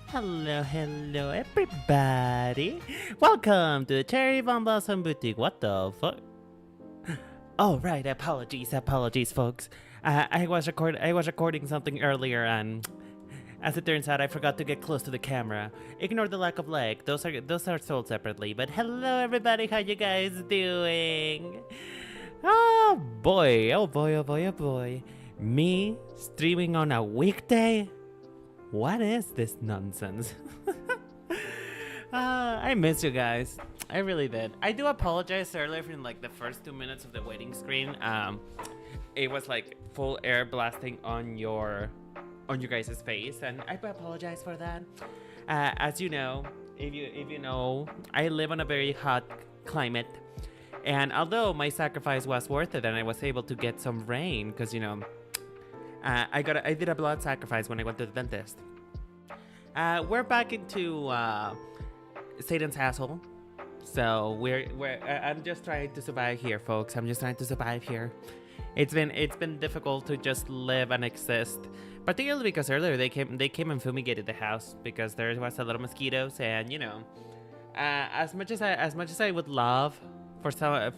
Hello, everybody. Welcome to the Cherry Von Blossom Boutique. What the fuck? Oh, right. Apologies, folks. I was recording something earlier, and as it turns out, I forgot to get close to the camera. Ignore the lack of lag. Those are sold separately. But hello, everybody. How you guys doing? Oh boy. Me streaming on a weekday? What is this nonsense? I miss you guys. I really did. I do apologize earlier for like the first 2 minutes of the waiting screen. It was like full air blasting on your guys' face, and I apologize for that. As you know, if you know, I live on a very hot climate, and although my sacrifice was worth it, and I was able to get some rain, because you know. I did a blood sacrifice when I went to the dentist. We're back into Satan's asshole, so I'm just trying to survive here, folks. I'm just trying to survive here. It's been difficult to just live and exist, particularly because earlier they came and fumigated the house because there was a lot of mosquitoes, and you know, as much as I would love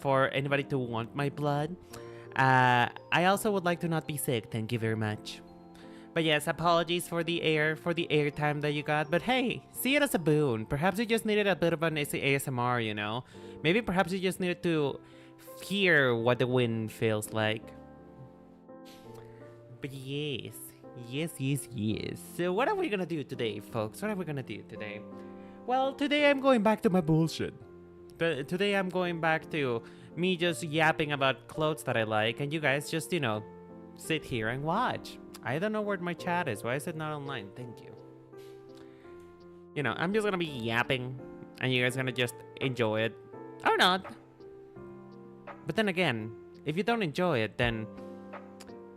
for anybody to want my blood. I also would like to not be sick, thank you very much. But yes, apologies for the air time that you got, but hey, see it as a boon. Perhaps you just needed a bit of an ASMR, you know? Maybe perhaps you just needed to hear what the wind feels like. But yes. So what are we gonna do today, folks? What are we gonna do today? Well, today I'm going back to my bullshit. Today I'm going back to me just yapping about clothes that I like, and you guys just, you know, sit here and watch. I don't know where my chat is. Why is it not online? Thank you. You know, I'm just gonna be yapping, and you guys are gonna just enjoy it. Or not. But then again, if you don't enjoy it, then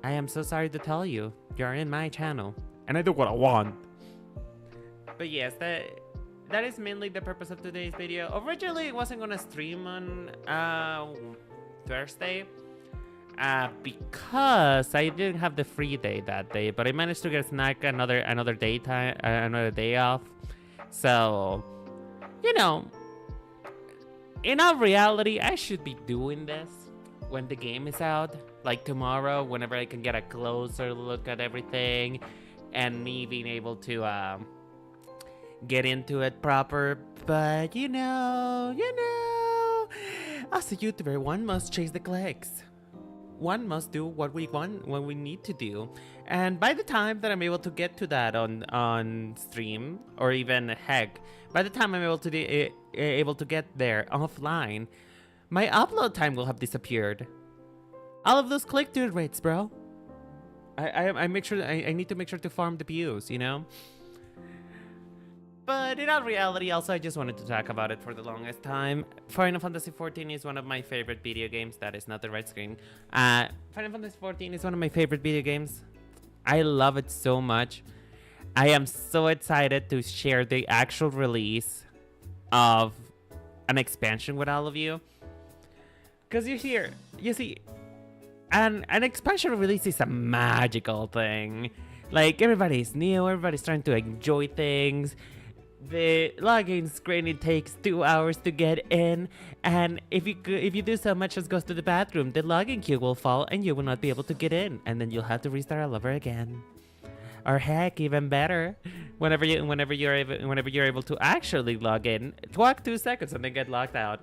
I am so sorry to tell you, you're in my channel, and I do what I want. But yes, that is mainly the purpose of today's video. Originally, it wasn't gonna stream on Thursday because I didn't have the free day that day, but I managed to get snack another day off. So, you know, in all reality, I should be doing this when the game is out, like tomorrow, whenever I can get a closer look at everything, and me being able to get into it proper. But you know, as a YouTuber, one must chase the clicks. One must do what we want, what we need to do. And by the time that I'm able to get to that on stream, or even heck, by the time I'm able to get there offline, my upload time will have disappeared. All of those click-through rates, bro. I make sure I need to make sure to farm the views, you know. But in all reality, also, I just wanted to talk about it for the longest time. Final Fantasy XIV is one of my favorite video games. That is not the right screen. Final Fantasy XIV is one of my favorite video games. I love it so much. I am so excited to share the actual release of an expansion with all of you. Because you see, an expansion release is a magical thing. Like, everybody's new, everybody's trying to enjoy things. The login screen, it takes 2 hours to get in, and if you do so much as goes to the bathroom, the login queue will fall and you will not be able to get in, and then you'll have to restart all over again. Or heck, even better, whenever you're able to actually log in, walk 2 seconds and then get locked out.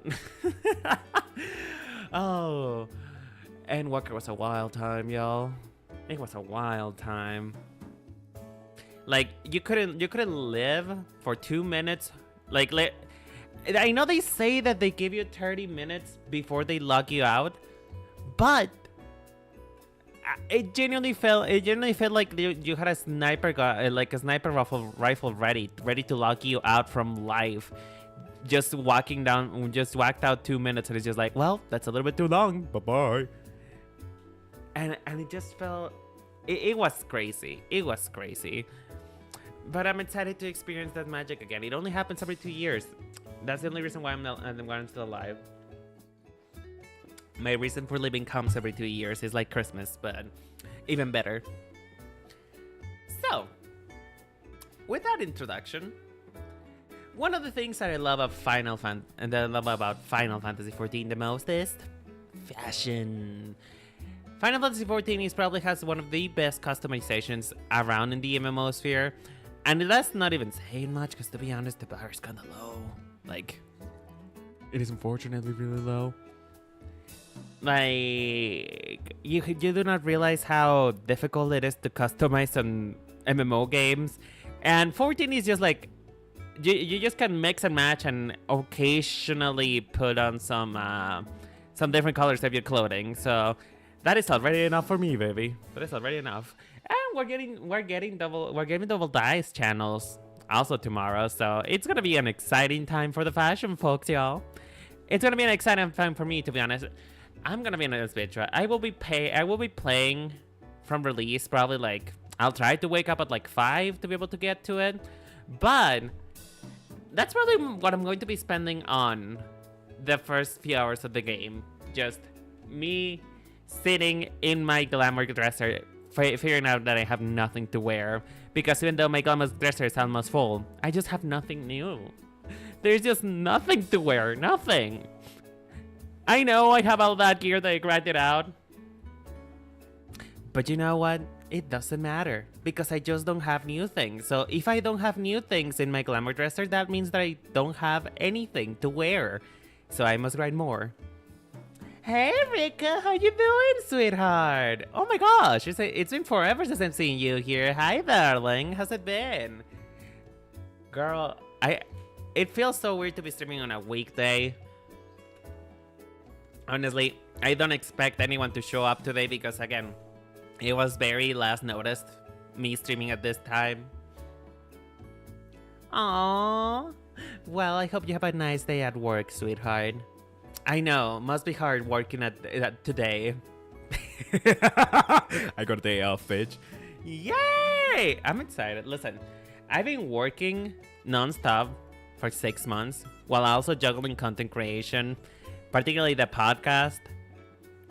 Oh, and Walker was a wild time, y'all. It was a wild time. Like, you couldn't live for 2 minutes. Like, I know they say that they give you 30 minutes before they lock you out, but it genuinely felt like you had a sniper rifle ready to lock you out from life. Just walked out 2 minutes, and it's just like, well, that's a little bit too long. Bye-bye. And it just felt, it was crazy. It was crazy. But I'm excited to experience that magic again. It only happens every 2 years. That's the only reason why I'm still alive. My reason for living comes every 2 years. It's like Christmas, but even better. So, with that introduction, one of the things that I love about Final Fantasy XIV the most is fashion. Final Fantasy XIV is probably has one of the best customizations around in the MMO sphere, and that's not even saying much because, to be honest, the bar is kind of low. Like, it is unfortunately really low. Like, you do not realize how difficult it is to customize on MMO games, and 14 is just like you just can mix and match and occasionally put on some different colors of your clothing. So that is already enough for me, baby. That is already enough. And we're getting double dice channels also tomorrow. So it's gonna be an exciting time for the fashion folks, y'all. It's gonna be an exciting time for me, to be honest. I'm gonna be in this bitch, right? I will be playing from release, probably like I'll try to wake up at like 5 to be able to get to it. But that's probably what I'm going to be spending on the first few hours of the game. Just me sitting in my glamour dresser, figuring out that I have nothing to wear. Because even though my glamour dresser is almost full, I just have nothing new. There's just nothing to wear, nothing. I know I have all that gear that I grinded out. But you know what? It doesn't matter, because I just don't have new things. So if I don't have new things in my glamour dresser, that means that I don't have anything to wear. So I must grind more. Hey Rika, how you doing, sweetheart? Oh my gosh, it's been forever since I've seen you here. Hi darling, how's it been? Girl, it feels so weird to be streaming on a weekday. Honestly, I don't expect anyone to show up today because, again, it was very last noticed, me streaming at this time. Aww. Well, I hope you have a nice day at work, sweetheart. I know, must be hard working at today. I got a day off, bitch. Yay! I'm excited. Listen, I've been working non-stop for 6 months while also juggling content creation, particularly the podcast.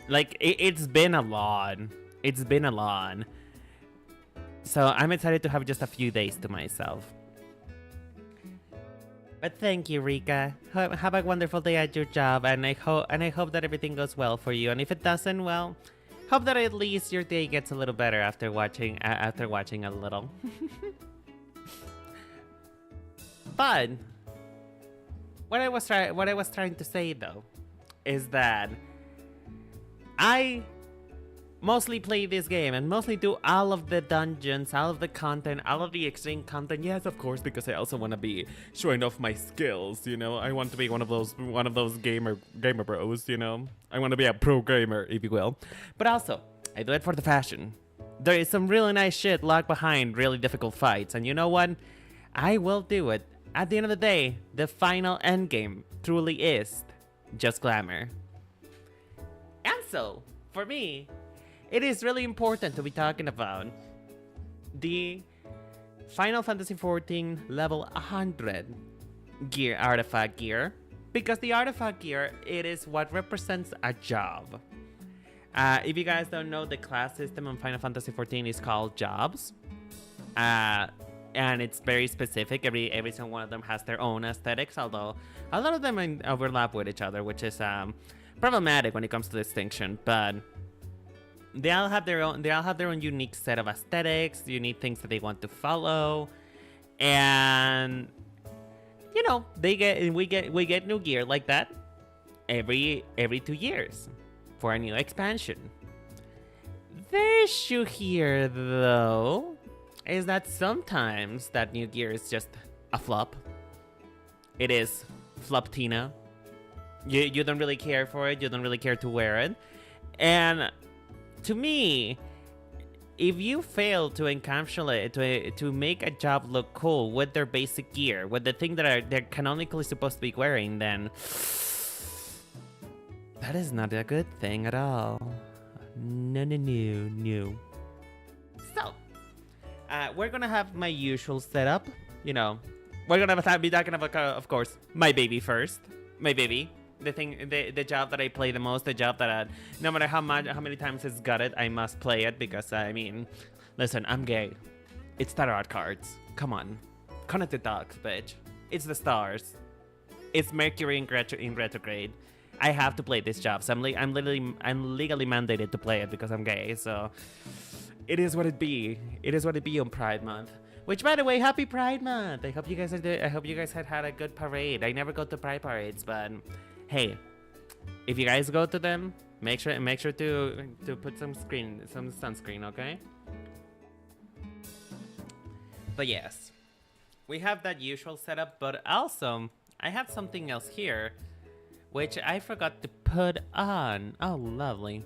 Like, it's been a lot. It's been a lot. So I'm excited to have just a few days to myself. But thank you, Rika. Have a wonderful day at your job, and I hope that everything goes well for you. And if it doesn't, well, hope that at least your day gets a little better after watching a little. But what I was trying to say though is that I mostly play this game and mostly do all of the dungeons, all of the content, all of the extreme content. Yes, of course, because I also want to be showing off my skills, you know. I want to be one of those gamer bros, you know. I want to be a pro gamer, if you will. But also, I do it for the fashion. There is some really nice shit locked behind really difficult fights, and you know what? I will do it. At the end of the day, the final end game truly is just glamour. And so, for me, it is really important to be talking about the Final Fantasy XIV level 100 gear, artifact gear, because the artifact gear, it is what represents a job. If you guys don't know, the class system on Final Fantasy XIV is called jobs, and it's very specific. Every single one of them has their own aesthetics, although a lot of them overlap with each other, which is problematic when it comes to distinction, but they all have their own unique set of aesthetics, unique things that they want to follow, and you know, we get new gear like that every 2 years for a new expansion. The issue here though is that sometimes that new gear is just a flop. It is floptina. You don't really care for it, you don't really care to wear it, and to me, if you fail to encapsulate, to make a job look cool with their basic gear, with the thing that they're canonically supposed to be wearing, then that is not a good thing at all. No. So, we're gonna have my usual setup. You know, we're gonna be talking about, of course, my baby first. My baby. The job that I play the most, the job that no matter how many times it's got it, I must play it because, I mean, listen, I'm gay. It's tarot cards. Come on. Connect the dots, bitch. It's the stars. It's Mercury in retrograde. I have to play this job. So I'm legally mandated to play it because I'm gay. So it is what it be. It is what it be on Pride Month. Which, by the way, happy Pride Month. I hope you guys had a good parade. I never go to Pride parades, but hey, if you guys go to them, make sure to put some sunscreen, okay? But yes, we have that usual setup, but also I have something else here, which I forgot to put on. Oh, lovely.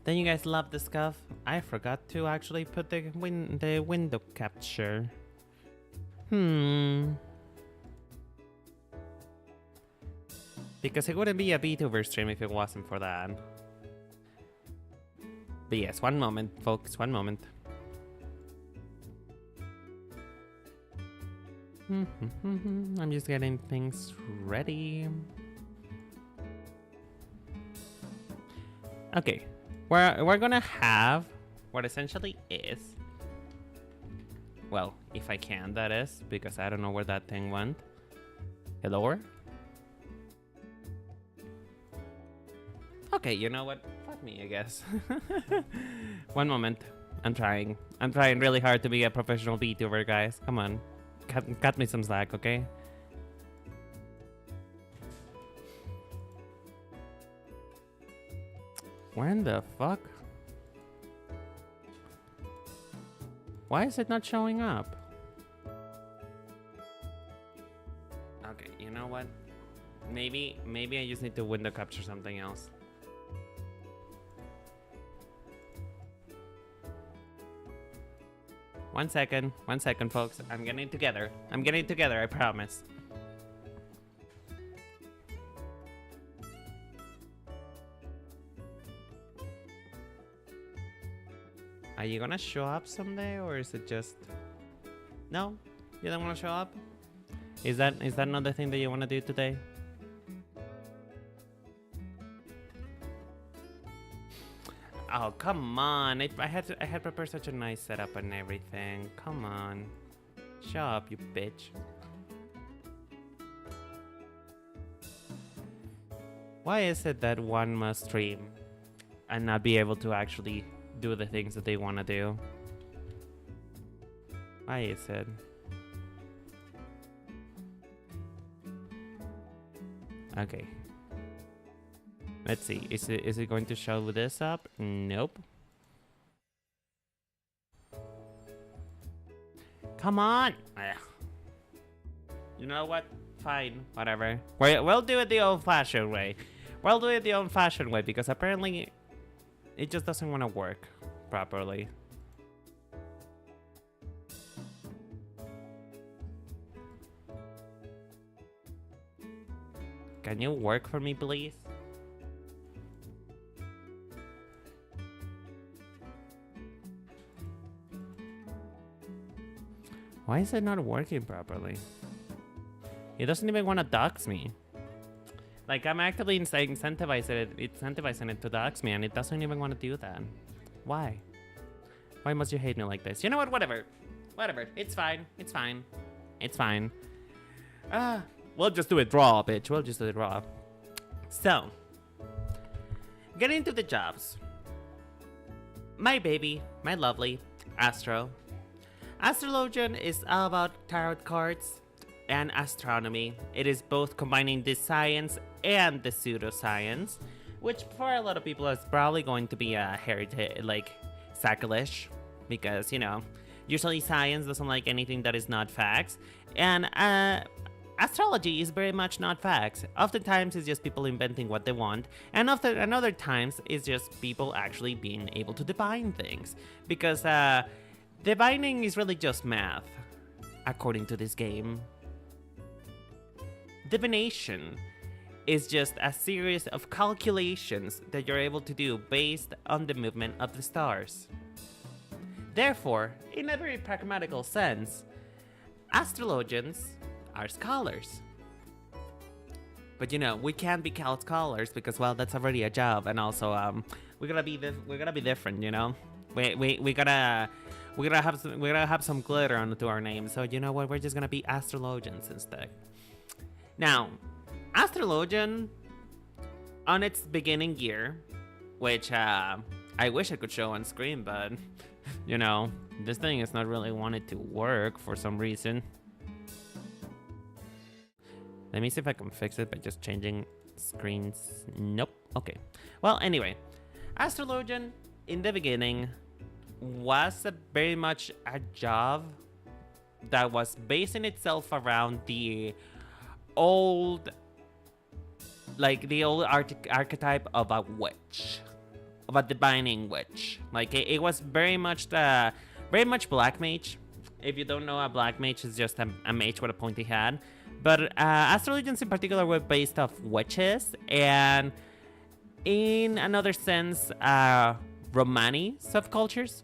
Then you guys love the scuff. I forgot to actually put the window capture. Because it wouldn't be a Vtuber stream if it wasn't for that. But yes, one moment, folks, one moment. I'm just getting things ready. Okay, we're gonna have what essentially is, well, if I can, that is, because I don't know where that thing went. Hello? Okay, you know what? Fuck me, I guess. One moment. I'm trying really hard to be a professional VTuber, guys. Come on. Cut me some slack, okay? When the fuck? Why is it not showing up? Okay, you know what? Maybe I just need to window capture something else. One second, folks. I'm getting it together. I promise. Are you gonna show up someday, or is it just... No? You don't wanna show up? Is that not the thing that you wanna do today? Oh, come on. I had prepared such a nice setup and everything. Come on. Shut up, you bitch. Why is it that one must stream and not be able to actually do the things that they want to do? Why is it? Okay. Let's see. Is it going to show this up? Nope. Come on. Ugh. You know what? Fine. Whatever. We'll do it the old-fashioned way. We'll do it the old-fashioned way because apparently it just doesn't want to work properly. Can you work for me, please? Why is it not working properly? It doesn't even want to dox me. Like, I'm actively incentivizing it to dox me, and it doesn't even want to do that. Why? Why must you hate me like this? You know what? Whatever. Whatever. It's fine. It's fine. It's fine. We'll just do it raw, bitch. We'll just do it raw. So, getting into the jobs. My baby, my lovely Astro. Astrologian is all about tarot cards and astronomy. It is both combining the science and the pseudoscience, which for a lot of people is probably going to be a heritage, like sacrilege, because, you know, usually science doesn't like anything that is not facts, and astrology is very much not facts. Oftentimes it's just people inventing what they want, and other times it's just people actually being able to divine things, because divining is really just math, according to this game. Divination is just a series of calculations that you're able to do based on the movement of the stars. Therefore, in a very pragmatical sense, astrologians are scholars. But you know, we can't be called scholars because, well, that's already a job, and also we gotta be different, you know. We we're gonna have some glitter onto our name. So you know what? We're just gonna be astrologians instead. Now, astrologian on its beginning year, which I wish I could show on screen, but you know, this thing is not really wanted to work for some reason. Let me see if I can fix it by just changing screens. Nope. Okay. Well, anyway, astrologian in the beginning was very much a job that was basing itself around the old, like the old archetype of a witch, of a divining witch. Like it was very much black mage. If you don't know, a black mage is just a mage with a pointy hat. But astrologians in particular were based off witches, and in another sense, Romani subcultures.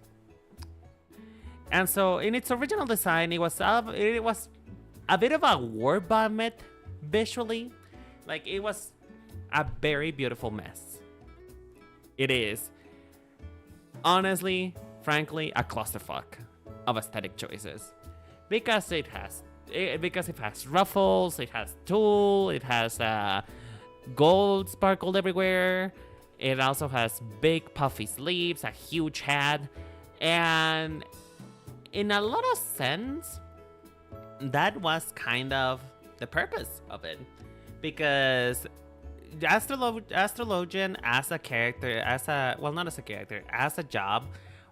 And so, in its original design, it was a bit of a war vomit visually. Like, it was a very beautiful mess. It is, honestly, frankly, a clusterfuck of aesthetic choices, because it has ruffles, it has tulle, it has gold sparkled everywhere. It also has big puffy sleeves, a huge hat, and in a lot of sense, that was kind of the purpose of it, because astrologian as a character, not as a character, as a job,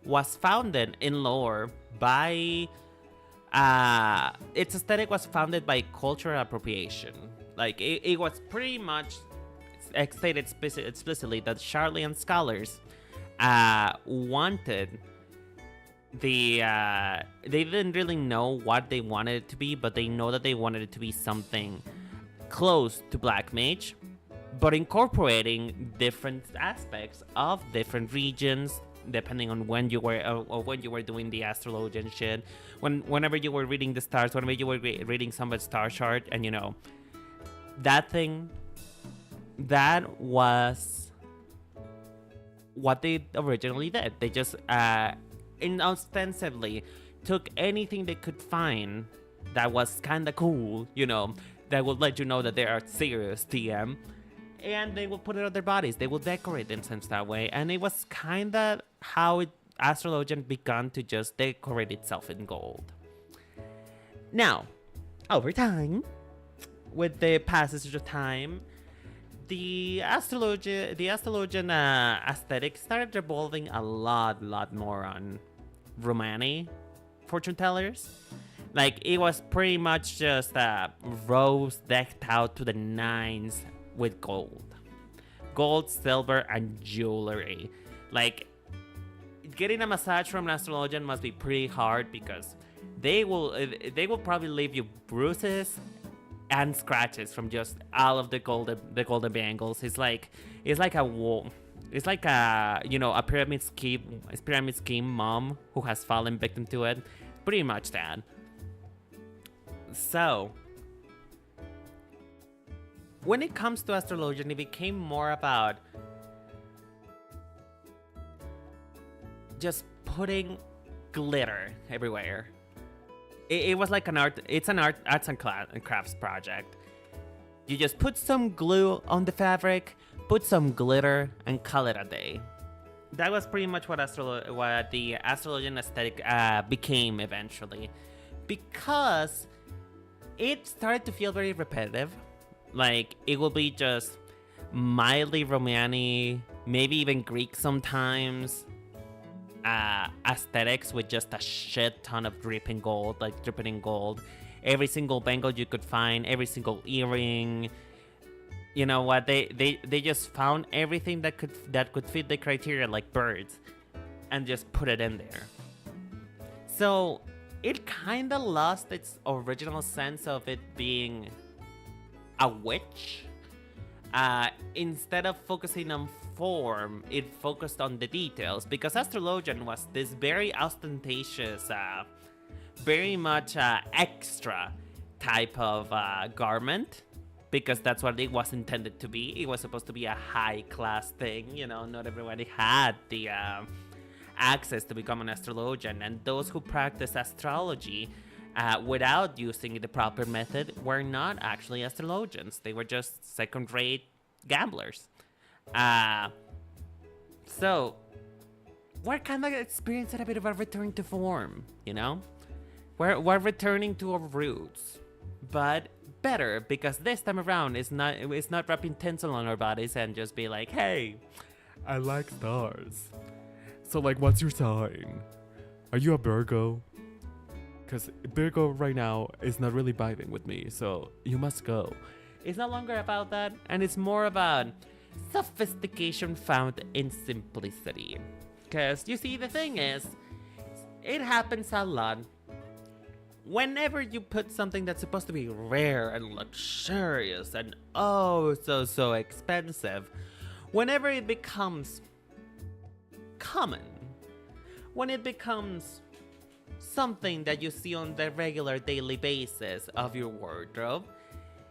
was founded in lore by its aesthetic was founded by cultural appropriation. Like it was pretty much stated explicitly that Charlian scholars wanted they didn't really know what they wanted it to be, but they know that they wanted it to be something close to black mage, but incorporating different aspects of different regions, depending on when you were or when you were doing the astrologian shit, whenever you were reading the stars, whenever you were reading somebody's star chart, and you know, that was what they originally did. They just inostensively took anything they could find that was kind of cool, you know, that would let you know that they are serious TM, and they will put it on their bodies. They will decorate themselves that way, and it was kind of how astrologian began to just decorate itself in gold. Now, over time, with the passage of time, the astrologian aesthetic started revolving a lot more on Romani fortune tellers. Like, it was pretty much just rose decked out to the nines with gold, silver, and jewelry. Like, getting a massage from an astrologian must be pretty hard, because they will probably leave you bruises and scratches from just all of the golden bangles. It's like a wall. It's like a pyramid scheme mom who has fallen victim to it. Pretty much that. So, when it comes to astrologian, it became more about just putting glitter everywhere. It was like it's an arts and crafts project. You just put some glue on the fabric, put some glitter, and call it a day. That was pretty much what the astrologian aesthetic became eventually, because it started to feel very repetitive. Like, it will be just mildly Romani, maybe even Greek sometimes, aesthetics with just a shit ton of dripping in gold. Every single bangle you could find, every single earring. You know what? They just found everything that could fit the criteria, like birds, and just put it in there. So it kind of lost its original sense of it being a witch. Instead of focusing on form, it focused on the details, because astrologian was this very ostentatious, very much extra type of garment, because that's what it was intended to be. It was supposed to be a high class thing, you know. Not everybody had access to become an astrologian, and those who practice astrology without using the proper method were not actually astrologians. They were just second-rate gamblers. So we're kind of experiencing a bit of a return to form, you know? We're returning to our roots, but better, because this time around it's not wrapping tinsel on our bodies and just be like, hey, I like stars. So like, what's your sign? Are you a Virgo? Because Virgo right now is not really vibing with me, so you must go. It's no longer about that, and it's more about sophistication found in simplicity. Because you see, the thing is, it happens a lot. Whenever you put something that's supposed to be rare and luxurious and oh so expensive, whenever it becomes common, when it becomes something that you see on the regular daily basis of your wardrobe,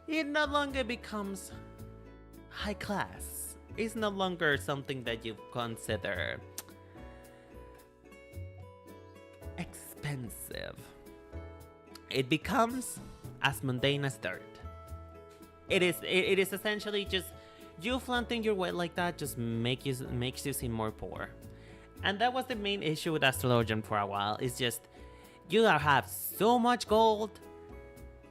it no longer becomes high class. It's no longer something that you consider expensive. It becomes as mundane as dirt. It is essentially just you flaunting your weight like that just makes you seem more poor. And that was the main issue with astrologian for a while. It's just you have so much gold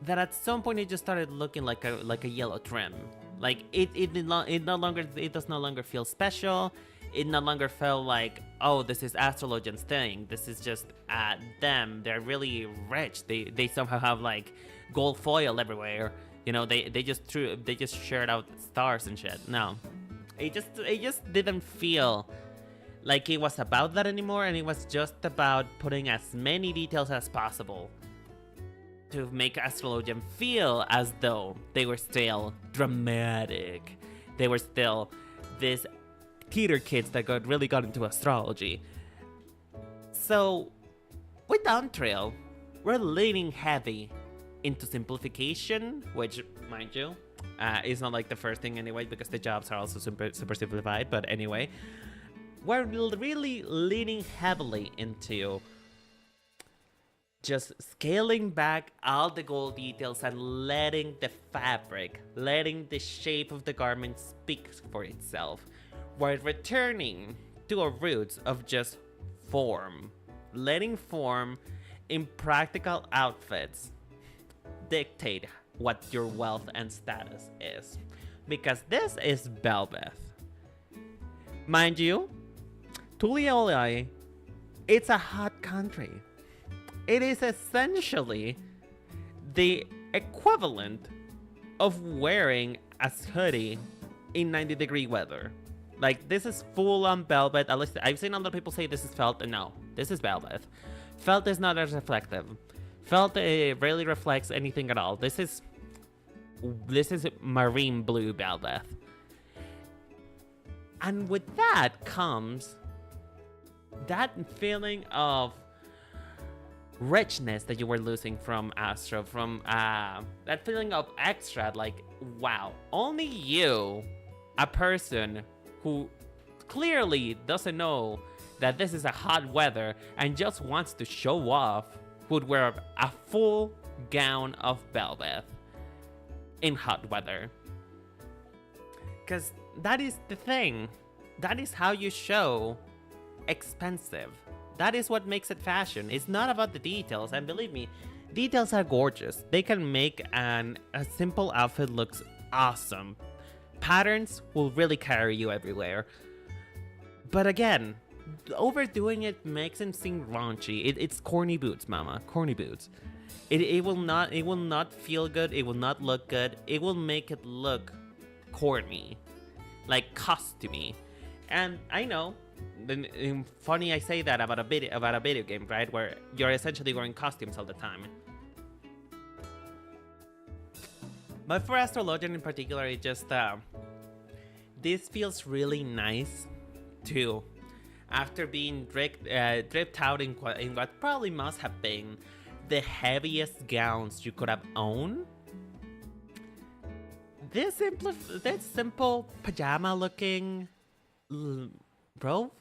that at some point it just started looking like a yellow trim. Like it does no longer feel special. It no longer felt like, oh, this is astrologian's thing. This is just them. They're really rich. They somehow have like gold foil everywhere. You know, they just shared out stars and shit. No, it just didn't feel like it was about that anymore, and it was just about putting as many details as possible to make astrologian feel as though they were still dramatic. They were still this theater kids that really got into astrology. So with Dawntrail, we're leaning heavy into simplification, which, mind you, is not like the first thing anyway, because the jobs are also super simplified. But anyway, we're really leaning heavily into just scaling back all the gold details and letting the fabric, letting the shape of the garment speak for itself. We're returning to our roots of just form, letting form in practical outfits dictate what your wealth and status is. Because this is Belbeth. Mind you, Tulioli, it's a hot country. It is essentially the equivalent of wearing a hoodie in 90-degree weather. Like, this is full-on Belbeth. At least I've seen other people say this is felt, and no, this is Belbeth. Felt is not as reflective. Felt rarely reflects anything at all. This is marine blue Belbeth. And with that comes that feeling of richness that you were losing from Astro, from that feeling of extra, like, wow, only you, a person who clearly doesn't know that this is a hot weather and just wants to show off, would wear a full gown of Belbeth in hot weather. Because that is the thing. That is how you show expensive. That is what makes it fashion. It's not about the details, and believe me, details are gorgeous. They can make a simple outfit looks awesome. Patterns will really carry you everywhere. But again, overdoing it makes it seem raunchy. It's corny boots, mama. Corny boots. It will not feel good. It will not look good. It will make it look corny, like costumey. And I know, funny I say that about a video game, right? Where you're essentially wearing costumes all the time. But for Astrologian in particular, it just this feels really nice too. After being dripped out in what probably must have been the heaviest gowns you could have owned, this simple pajama looking robe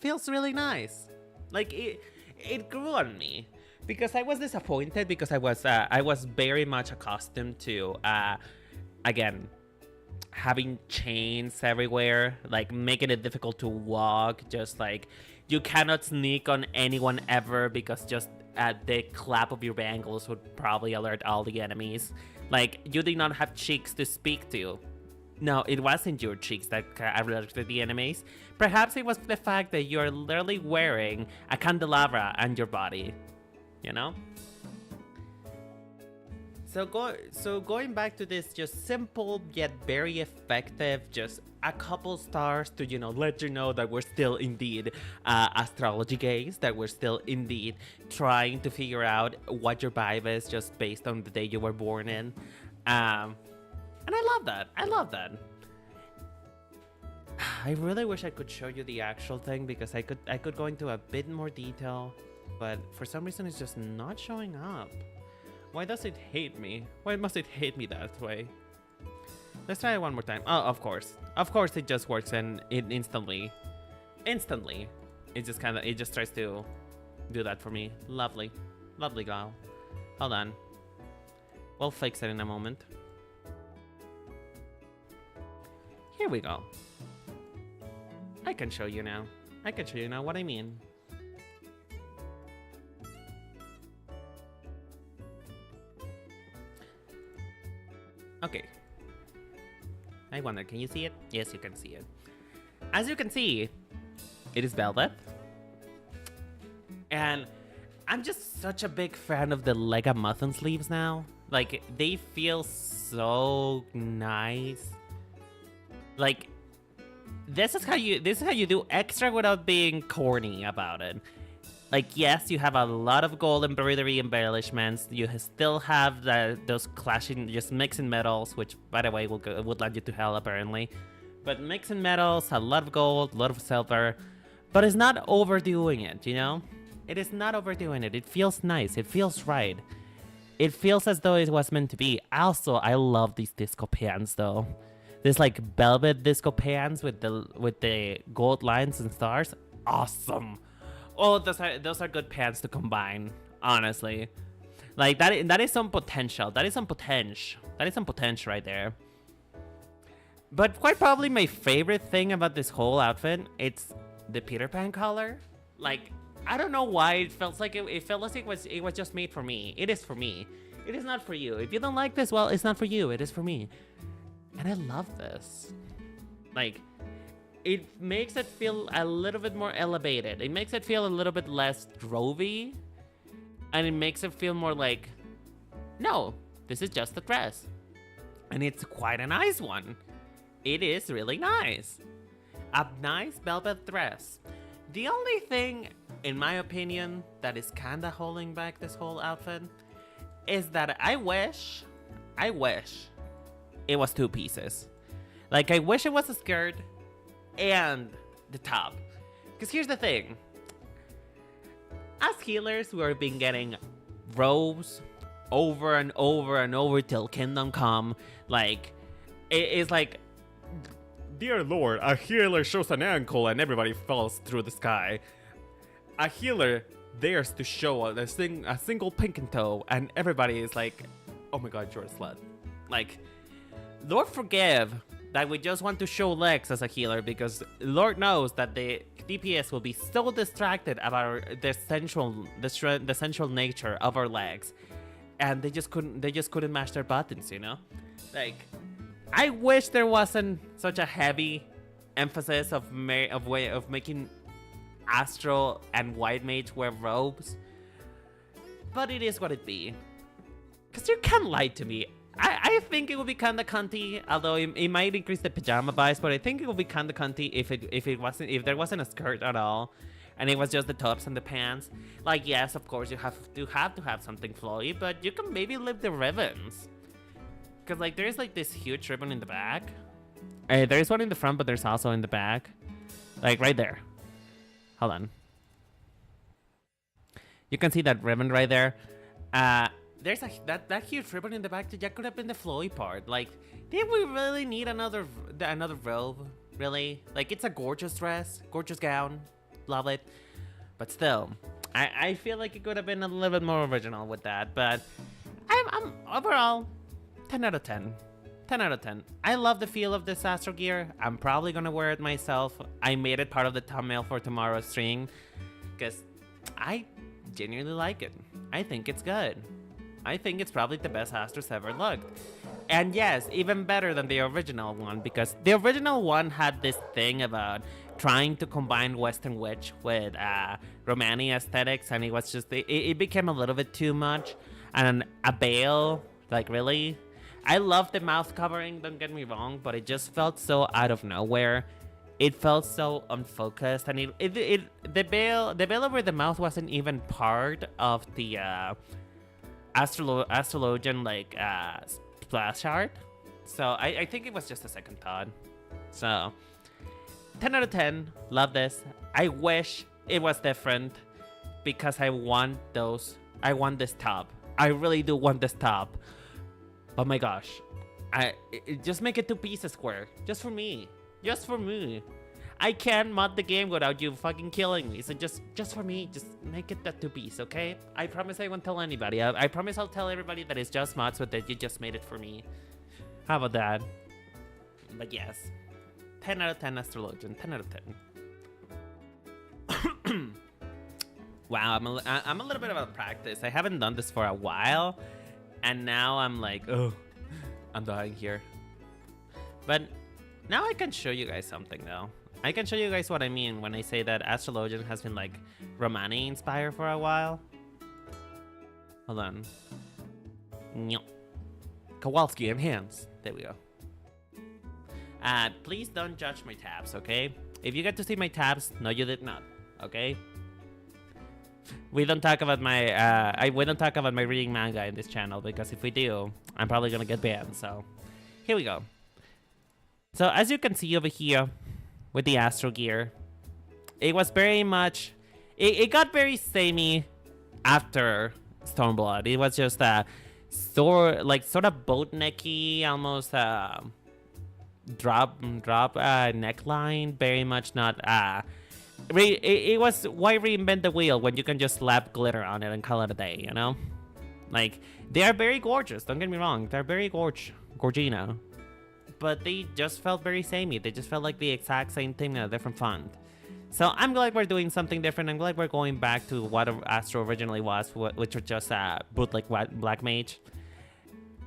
feels really nice. Like it grew on me because I was disappointed because I was very much accustomed to again having chains everywhere, like making it difficult to walk. Just like you cannot sneak on anyone ever because just at the clap of your bangles would probably alert all the enemies. Like you did not have cheeks to speak to. No, it wasn't your cheeks that alerted the enemies. Perhaps it was the fact that you're literally wearing a candelabra on your body, you know? So going back to this just simple yet very effective, just a couple stars to, you know, let you know that we're still indeed astrology gays, that we're still indeed trying to figure out what your vibe is just based on the day you were born in. And I love that. I love that. I really wish I could show you the actual thing because I could go into a bit more detail, but for some reason it's just not showing up. Why does it hate me? Why must it hate me that way? Let's try it one more time. Oh, of course. Of course it just works and it instantly. It just tries to do that for me. Lovely. Lovely gal. Hold on. We'll fix it in a moment. Here we go. I can show you now. I can show you now what I mean. Okay. I wonder, can you see it? Yes, you can see it. As you can see, it is velvet. And I'm just such a big fan of the Lega mutton sleeves now. Like, they feel so nice. Like, this is how you do extra without being corny about it. Like, yes, you have a lot of gold embroidery embellishments. You still have those clashing, just mixing metals, which, by the way, would land you to hell, apparently. But mixing metals, a lot of gold, a lot of silver. But it's not overdoing it, you know? It is not overdoing it. It feels nice. It feels right. It feels as though it was meant to be. Also, I love these disco pants, though. This like velvet disco pants with the gold lines and stars. Awesome. Oh, those are good pants to combine, honestly. Like that is some potential. That is some potential. That is some potential right there. But quite probably my favorite thing about this whole outfit, it's the Peter Pan color. Like, I don't know why it felt like it was just made for me. It is for me. It is not for you. If you don't like this, well, it's not for you. It is for me. And I love this. Like, it makes it feel a little bit more elevated. It makes it feel a little bit less drovey. And it makes it feel more like, no, this is just a dress. And it's quite a nice one. It is really nice. A nice velvet dress. The only thing, in my opinion, that is kinda holding back this whole outfit is that I wish it was two pieces. Like, I wish it was a skirt and the top. Because here's the thing. As healers, we've been getting robes over and over and over till Kingdom Come. Like, it's like, dear Lord, a healer shows an ankle and everybody falls through the sky. A healer dares to show a single pink toe and everybody is like, oh my god, you're a slut. Like, Lord forgive that we just want to show legs as a healer because Lord knows that the DPS will be so distracted about the central nature of our legs, and they just couldn't mash their buttons, you know? Like, I wish there wasn't such a heavy emphasis of making Astro and White Mage wear robes, but it is what it be. Cause you can't lie to me. I think it would be kinda cunty, although it might increase the pajama vibes, but I think it would be kinda cunty if there wasn't a skirt at all, and it was just the tops and the pants. Like, yes, of course you have to have something flowy, but you can maybe leave the ribbons. Cause like there's like this huge ribbon in the back. There's one in the front, but there's also in the back, like right there. Hold on. You can see that ribbon right there. There's that huge ribbon in the back that could have been the flowy part. Like, did we really need another robe? Really? Like, it's a gorgeous dress, gorgeous gown. love it. But still, I feel like it could have been a little bit more original with that. But I'm overall 10 out of 10. 10 out of 10. I love the feel of this Astro gear. I'm probably gonna wear it myself. I made it part of the thumbnail for tomorrow's stream because I genuinely like it. I think it's good. I think it's probably the best Astro's ever looked. And yes, even better than the original one, because the original one had this thing about trying to combine Western Witch with Romani aesthetics, and it was just, it became a little bit too much. And a veil, like really? I love the mouth covering, don't get me wrong, but it just felt so out of nowhere. It felt so unfocused, and the veil over the mouth wasn't even part of the astrologian like splash art. So I think it was just a second thought. So 10 out of 10, love this. I wish it was different because I want this top. I really do want this top. Oh my gosh, just make it 2 pieces square, just for me, just for me. I can't mod the game without you fucking killing me, so just for me, just make it that 2 piece, okay? I promise I won't tell anybody. I promise I'll tell everybody that it's just mods, but that you just made it for me. How about that? But yes, 10 out of 10 Astrologian, 10 out of 10. Wow, I'm a little bit out of practice. I haven't done this for a while. And now I'm like, oh, I'm dying here. But now I can show you guys something, though. I can show you guys what I mean when I say that Astrologian has been, like, Romani inspired for a while. Hold on. Kowalski enhance. There we go. Please don't judge my tabs, okay? If you get to see my tabs, no, you did not, okay? We don't talk about my we don't talk about my reading manga in this channel, because if we do, I'm probably gonna get banned. So here we go. So as you can see over here with the Astro gear, it was very much it got very samey after Stormblood. It was just a sort of boat necky, almost drop neckline, very much not it was, why reinvent the wheel when you can just slap glitter on it and call it a day, you know? Like, they are very gorgeous, don't get me wrong. They're very gorgina. But they just felt very samey. They just felt like the exact same thing in a different font. So I'm glad we're doing something different. I'm glad we're going back to what Astro originally was, which was just bootleg Black Mage.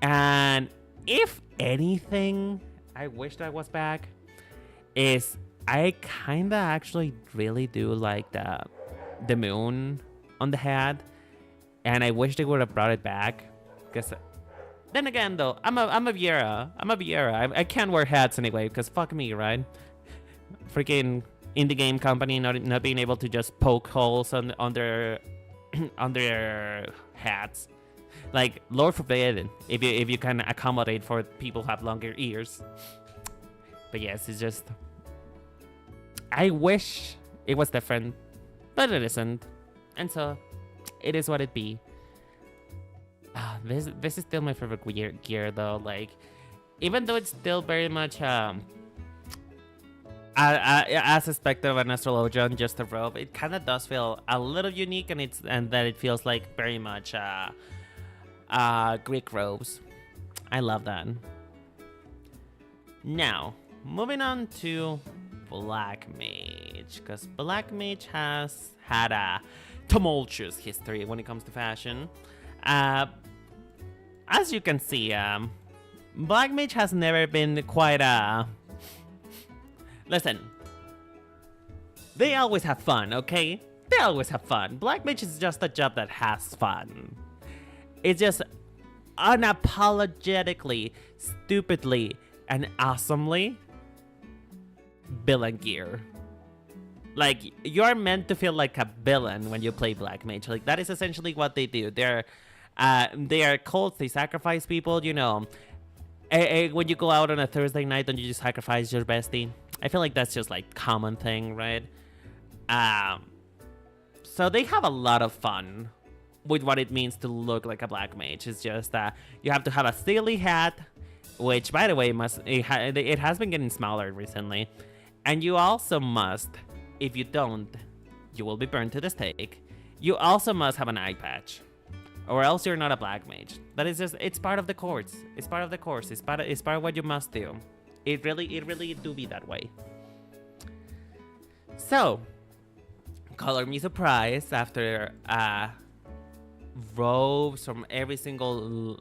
And if anything, I wish that was back, is I kinda actually really do like the moon on the head, and I wish they would have brought it back. Because then again, though, I'm a Viera. I can't wear hats anyway, because fuck me, right? Freaking indie game company not being able to just poke holes on their on their hats. Like, Lord forbid if you can accommodate for people who have longer ears. But yes, it's just, I wish it was different, but it isn't, and so it is what it be. This is still my favorite gear though. Like, even though it's still very much as expected of an Astrologian, just a robe, it kind of does feel a little unique, and that it feels like very much Greek robes. I love that. Now, moving on to Black Mage, because Black Mage has had a tumultuous history when it comes to fashion. As you can see, Black Mage has never been quite listen, they always have fun, okay? They always have fun. Black Mage is just a job that has fun. It's just unapologetically, stupidly, and awesomely villain gear. Like, you're meant to feel like a villain when you play Black Mage. Like, that is essentially what they do. They are cults. They sacrifice people, you know. When you go out on a Thursday night, don't you just sacrifice your bestie? I feel like that's just like common thing, right? So they have a lot of fun with what it means to look like a Black Mage. It's just you have to have a silly hat, which, by the way, it has been getting smaller recently. And you also must, if you don't, You will be burned to the stake. You also must have an eye patch, or else you're not a black mage. That is just, it's part of the course. It's part of the course. It's part of what you must do. It really do be that way. So, color me surprised after robes from every single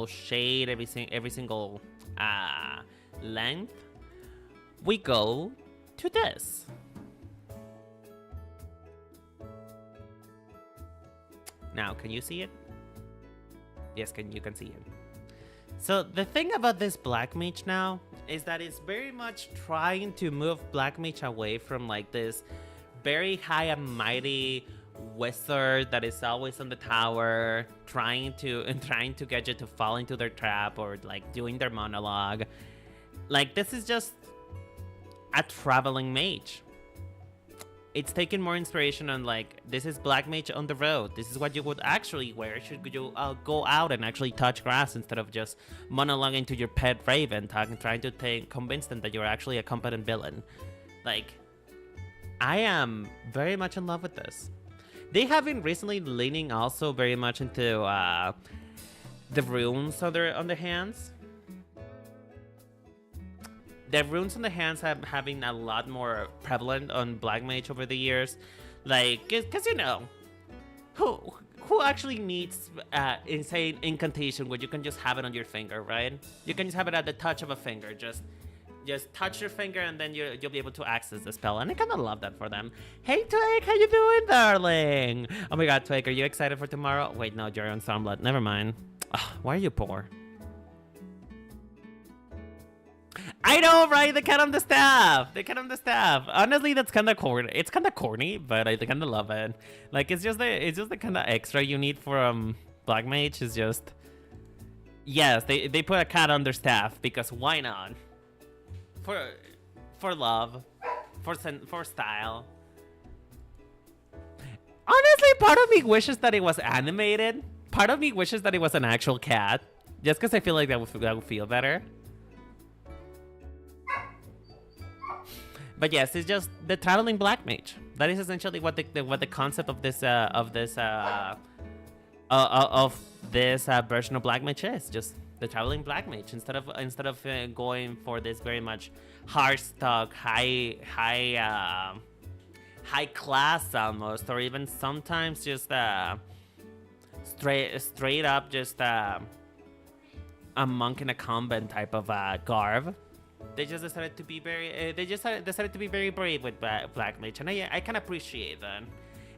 shade, every single length. We go to this. Now, can you see it? Yes, you can see it. So the thing about this black mage now is that it's very much trying to move black mage away from like this very high and mighty wizard that is always on the tower, trying to get you to fall into their trap or like doing their monologue. Like, this is just a traveling mage. It's taking more inspiration on like, this is black mage on the road. This is what you would actually wear. Should you go out and actually touch grass instead of just monologuing to your pet raven, trying to convince them that you're actually a competent villain. Like, I am very much in love with this. They have been recently leaning also very much into the runes on their hands. The runes on the hands have been a lot more prevalent on black mage over the years, like, cause you know, who actually needs insane incantation where you can just have it on your finger, right? You can just have it at the touch of a finger, just touch your finger and then you'll be able to access the spell, and I kind of love that for them. Hey Twig, how you doing, darling? Oh my God, Twig, are you excited for tomorrow? Wait, no, you're on Stormblood. Never mind. Ugh, why are you poor? I know, right? The cat on the staff. The cat on the staff. Honestly, that's kind of corny. It's kind of corny, but I kind of love it. Like, it's just the kind of extra you need for black mage. Is just, yes, they put a cat on their staff because why not? For love, for style. Honestly, part of me wishes that it was animated. Part of me wishes that it was an actual cat, just because I feel like that would feel better. But yes, it's just the traveling black mage. That is essentially what the concept of this version of black mage is. Just the traveling black mage, instead of going for this very much hard stock, high class almost, or even sometimes just straight up just a monk in a convent type of garb. They just decided to be very. Decided to be very brave with black mage, and I can appreciate that.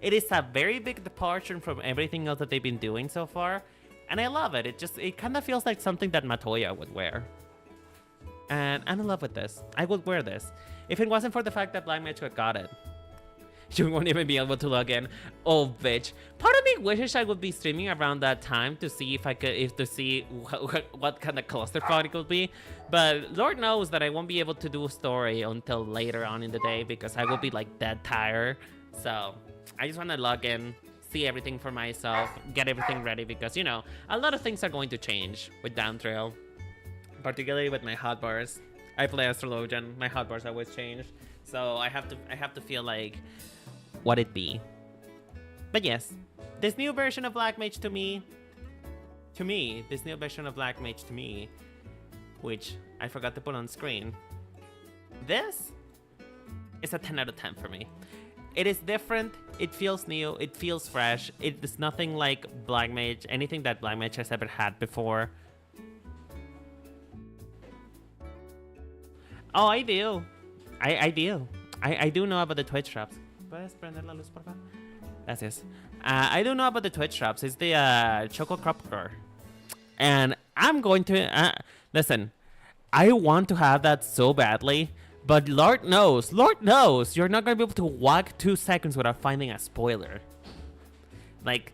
It is a very big departure from everything else that they've been doing so far, and I love it. It kind of feels like something that Matoya would wear, and I'm in love with this. I would wear this if it wasn't for the fact that black mage got it. You won't even be able to log in. Oh, bitch. Part of me wishes I would be streaming around that time to see what kind of clusterfuck it could be. But Lord knows that I won't be able to do a story until later on in the day because I will be like dead tired. So I just want to log in, see everything for myself, get everything ready because, you know, a lot of things are going to change with Dawntrail, particularly with my hotbars. I play Astrologian. My hotbars always change. So I have to feel like what it be. But yes, this new version of Black Mage to me, this new version of Black Mage to me, which I forgot to put on screen, this is a 10 out of 10 for me. It is different, it feels new, it feels fresh, it is nothing like Black Mage, anything that Black Mage has ever had before. Oh, I do. I do know about the Twitch drops. ¿Puedes prender la luz, por favor? Gracias. I do know about the Twitch drops. It's the Choco Cropper. And I'm going to... listen, I want to have that so badly, but Lord knows, you're not going to be able to walk 2 seconds without finding a spoiler. Like,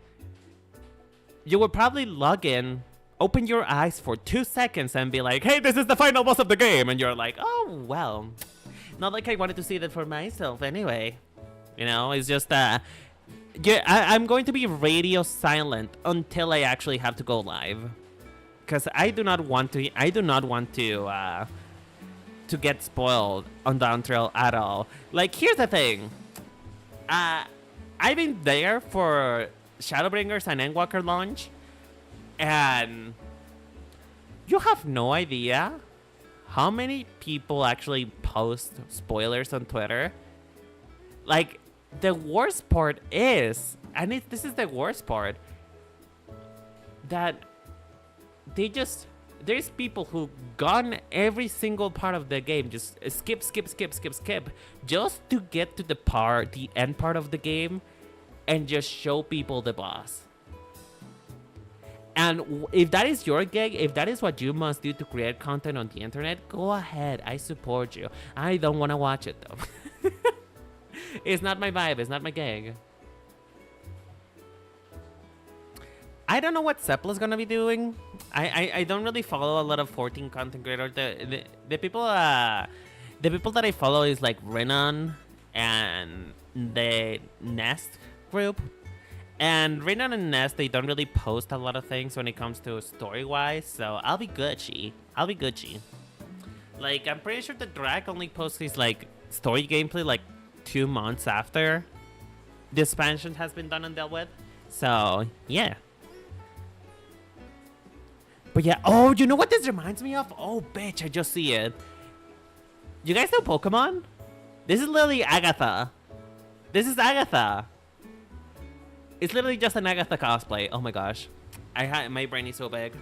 you would probably log in, open your eyes for 2 seconds and be like, hey, this is the final boss of the game. And you're like, oh, well... Not like I wanted to see that for myself anyway. You know, it's just yeah, I'm going to be radio silent until I actually have to go live. Cause I do not want to get spoiled on Dawntrail at all. Like, here's the thing. I've been there for Shadowbringers and Endwalker launch, and you have no idea how many people actually post spoilers on Twitter. Like, the worst part is, and this is the worst part, that there's people who gone every single part of the game, just skip, just to get to the end part of the game, and just show people the boss. And if that is your gig, if that is what you must do to create content on the internet, go ahead. I support you. I don't want to watch it though. It's not my vibe. It's not my gig. I don't know what Seppla's gonna be doing. I don't really follow a lot of 14 content creators. The people that I follow is like Renan and the Nest group. And Renan and Nest, they don't really post a lot of things when it comes to story-wise, so I'll be Gucci. Like, I'm pretty sure the Drag only posts his like story gameplay like 2 months after the expansion has been done and dealt with. So yeah. But yeah, oh, you know what this reminds me of? Oh, bitch, I just see it. You guys know Pokemon? This is literally Agatha. This is Agatha. It's literally just an Agatha cosplay. Oh my gosh. My brain is so big.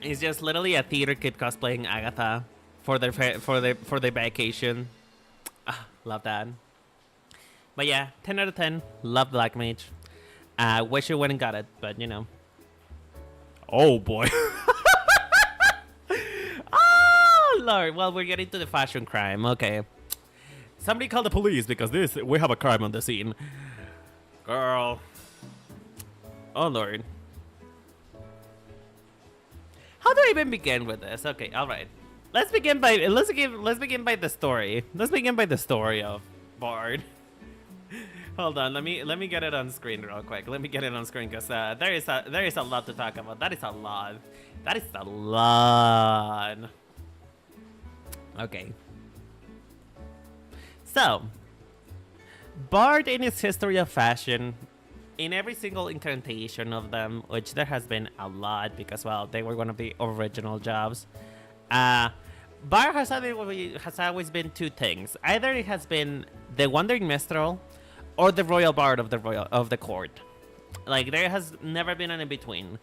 It's just literally a theater kid cosplaying Agatha for their vacation. Love that. But yeah, 10 out of 10. Love Black Mage. Wish you went and got it, but you know. Oh boy. Oh lord. Well, we're getting to the fashion crime. Okay. Somebody call the police because we have a crime on the scene. Girl. Oh lord. How do I even begin with this? Okay, all right. Let's begin by the story. Let's begin by the story of Bard. Hold on, let me get it on screen real quick. Let me get it on screen because there is a lot to talk about. That is a lot. That is a lot. Okay. So, Bard in his history of fashion, in every single incarnation of them, which there has been a lot because, well, they were one of the original jobs. Bard has always been two things. Either it has been the Wandering Minstrel or the Royal Bard of the court. Like, there has never been an in-between.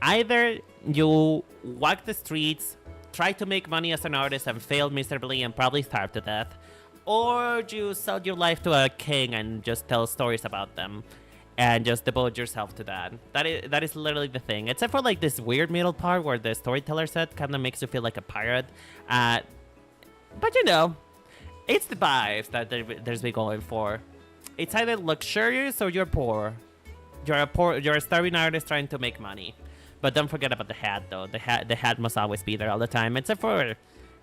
Either you walk the streets, try to make money as an artist and fail miserably and probably starve to death, or you sell your life to a king and just tell stories about them and just devote yourself to that. That is literally the thing. Except for like this weird middle part where the storyteller set kind of makes you feel like a pirate. But you know, it's the vibes that there's been going for. It's either luxurious or you're poor. You're a starving artist trying to make money. But don't forget about the hat though. The hat must always be there all the time. Except for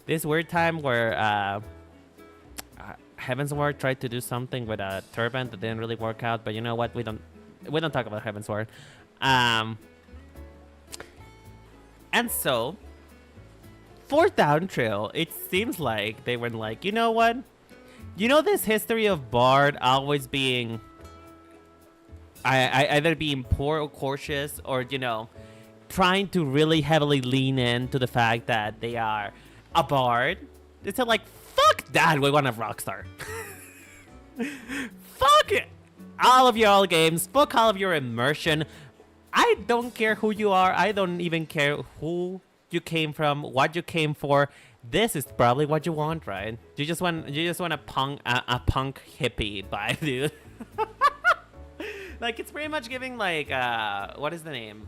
this weird time where Heavensward tried to do something with a turban that didn't really work out, but you know what? We don't talk about Heavensward. And so for Dawntrail, it seems like they were like, you know what? You know this history of Bard always being either being poor or cautious, or you know, trying to really heavily lean into the fact that they are a bard. It's like, fuck that, we want a rockstar. Fuck it. All of your old games, fuck all of your immersion. I don't care who you are. I don't even care who you came from, what you came for. This is probably what you want, right? You just want a punk hippie vibe, dude. Like, it's pretty much giving like what is the name?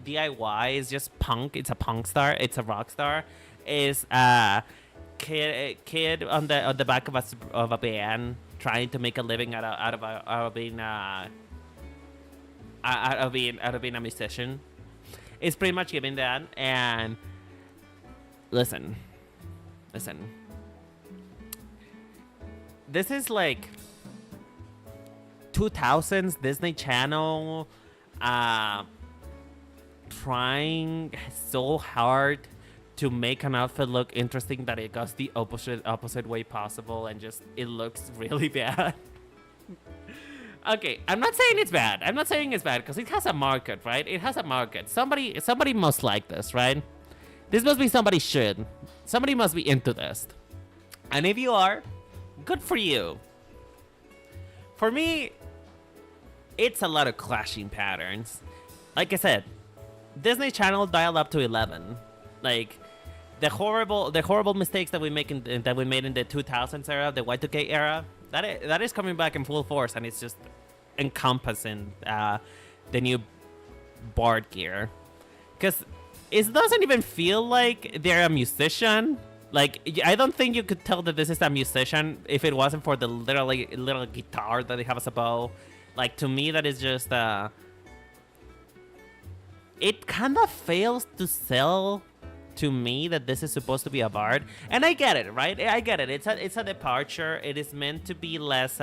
DIY is just punk. It's a punk star. It's a rock star. Is kid on the back of a band trying to make a living out of being a musician. It's pretty much giving that. And listen, this is like 2000s Disney Channel trying so hard to make an outfit look interesting that it goes the opposite way possible, and just it looks really bad. Okay, I'm not saying it's bad. I'm not saying it's bad because it has a market, right? It has a market. Somebody must like this, right? This must be somebody should. Somebody must be into this. And if you are, good for you. For me, it's a lot of clashing patterns. Like I said, Disney Channel dialed up to 11. Like the horrible mistakes that we made in the 2000s era, the Y2K era, that is coming back in full force, and it's just encompassing the new Bard gear. Because it doesn't even feel like they're a musician. Like, I don't think you could tell that this is a musician if it wasn't for the little guitar that they have as a bow. Like, to me, that is just it kind of fails to sell to me that this is supposed to be a bard. And I get it, right? I get it. It's a departure. It is meant to be less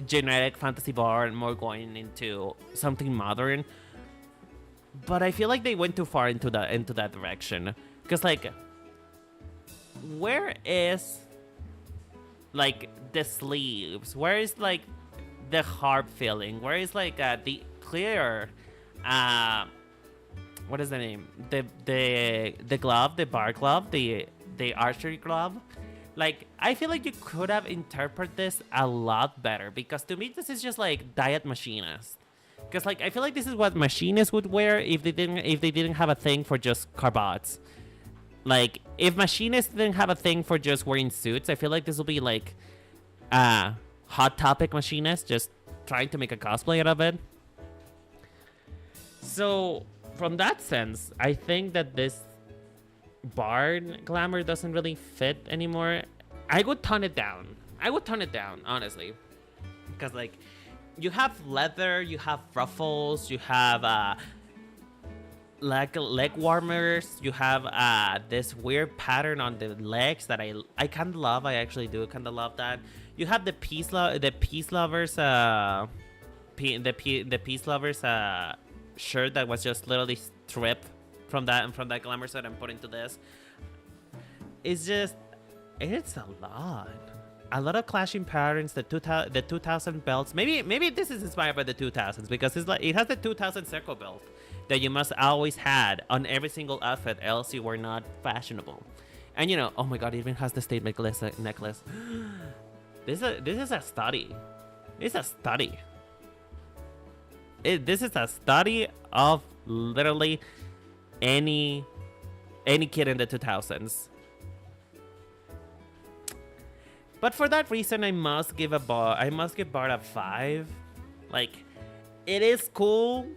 generic fantasy bard, more going into something modern. But I feel like they went too far into that direction. Because, like, where is, like, the sleeves? Where is, like, the harp filling? Where is, like, the clear, what is the name? The glove, the bar glove, the archery glove. Like, I feel like you could have interpreted this a lot better, because to me this is just like diet machinist. Because, like, I feel like this is what machinists would wear if they didn't have a thing for just carbots. Like, if machinists didn't have a thing for just wearing suits, I feel like this will be like Hot Topic machinist just trying to make a cosplay out of it. So, from that sense, I think that this bard glamour doesn't really fit anymore. I would tone it down. Honestly. Because, like, you have leather, you have ruffles, you have leg warmers, you have this weird pattern on the legs that I kind of love. I actually do kind of love that. You have the peace lovers shirt that was just literally stripped from that glamour set and put into this. It's a lot of clashing patterns. The 2000 belts. Maybe this is inspired by the 2000s, because it has the 2000 circle belt that you must always had on every single outfit, else you were not fashionable. And oh my god, it even has the state necklace. This is a study. It's a study. This is a study of literally any kid in the 2000s. But for that reason, I must give Bard a 5. Like, it is cool.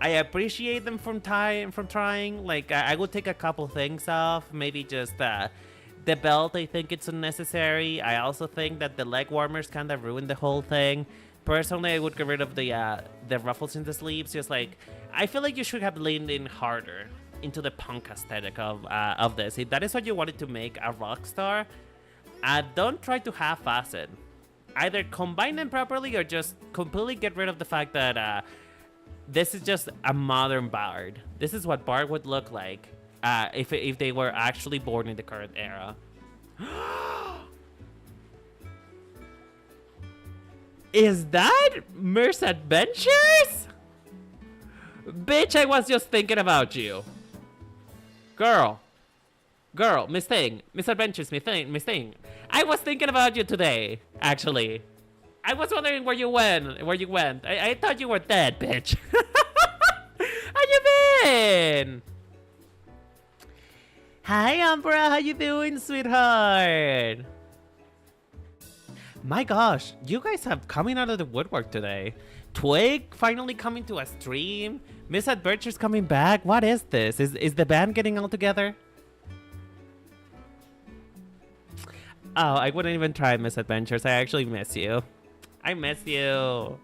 I appreciate them from trying. Like, I would take a couple things off. Maybe just the belt. I think it's unnecessary. I also think that the leg warmers kind of ruined the whole thing. Personally, I would get rid of the ruffles in the sleeves. Just like, I feel like you should have leaned in harder into the punk aesthetic of this. If that is what you wanted to make a rock star, don't try to half-ass it. Either combine them properly or just completely get rid of the fact that this is just a modern bard. This is what bard would look like if they were actually born in the current era. Is that Merce Adventures? Bitch, I was just thinking about you. Girl, Miss Adventures, Miss Thing. I was thinking about you today, actually. I was wondering where you went. I thought you were dead, bitch. How you been? Hi, Umbra. How you doing, sweetheart? My gosh, you guys have coming out of the woodwork today. Twig finally coming to a stream. Miss Adventures coming back. What is this? Is the band getting all together? Oh, I wouldn't even try Miss Adventures. I actually miss you. I miss you.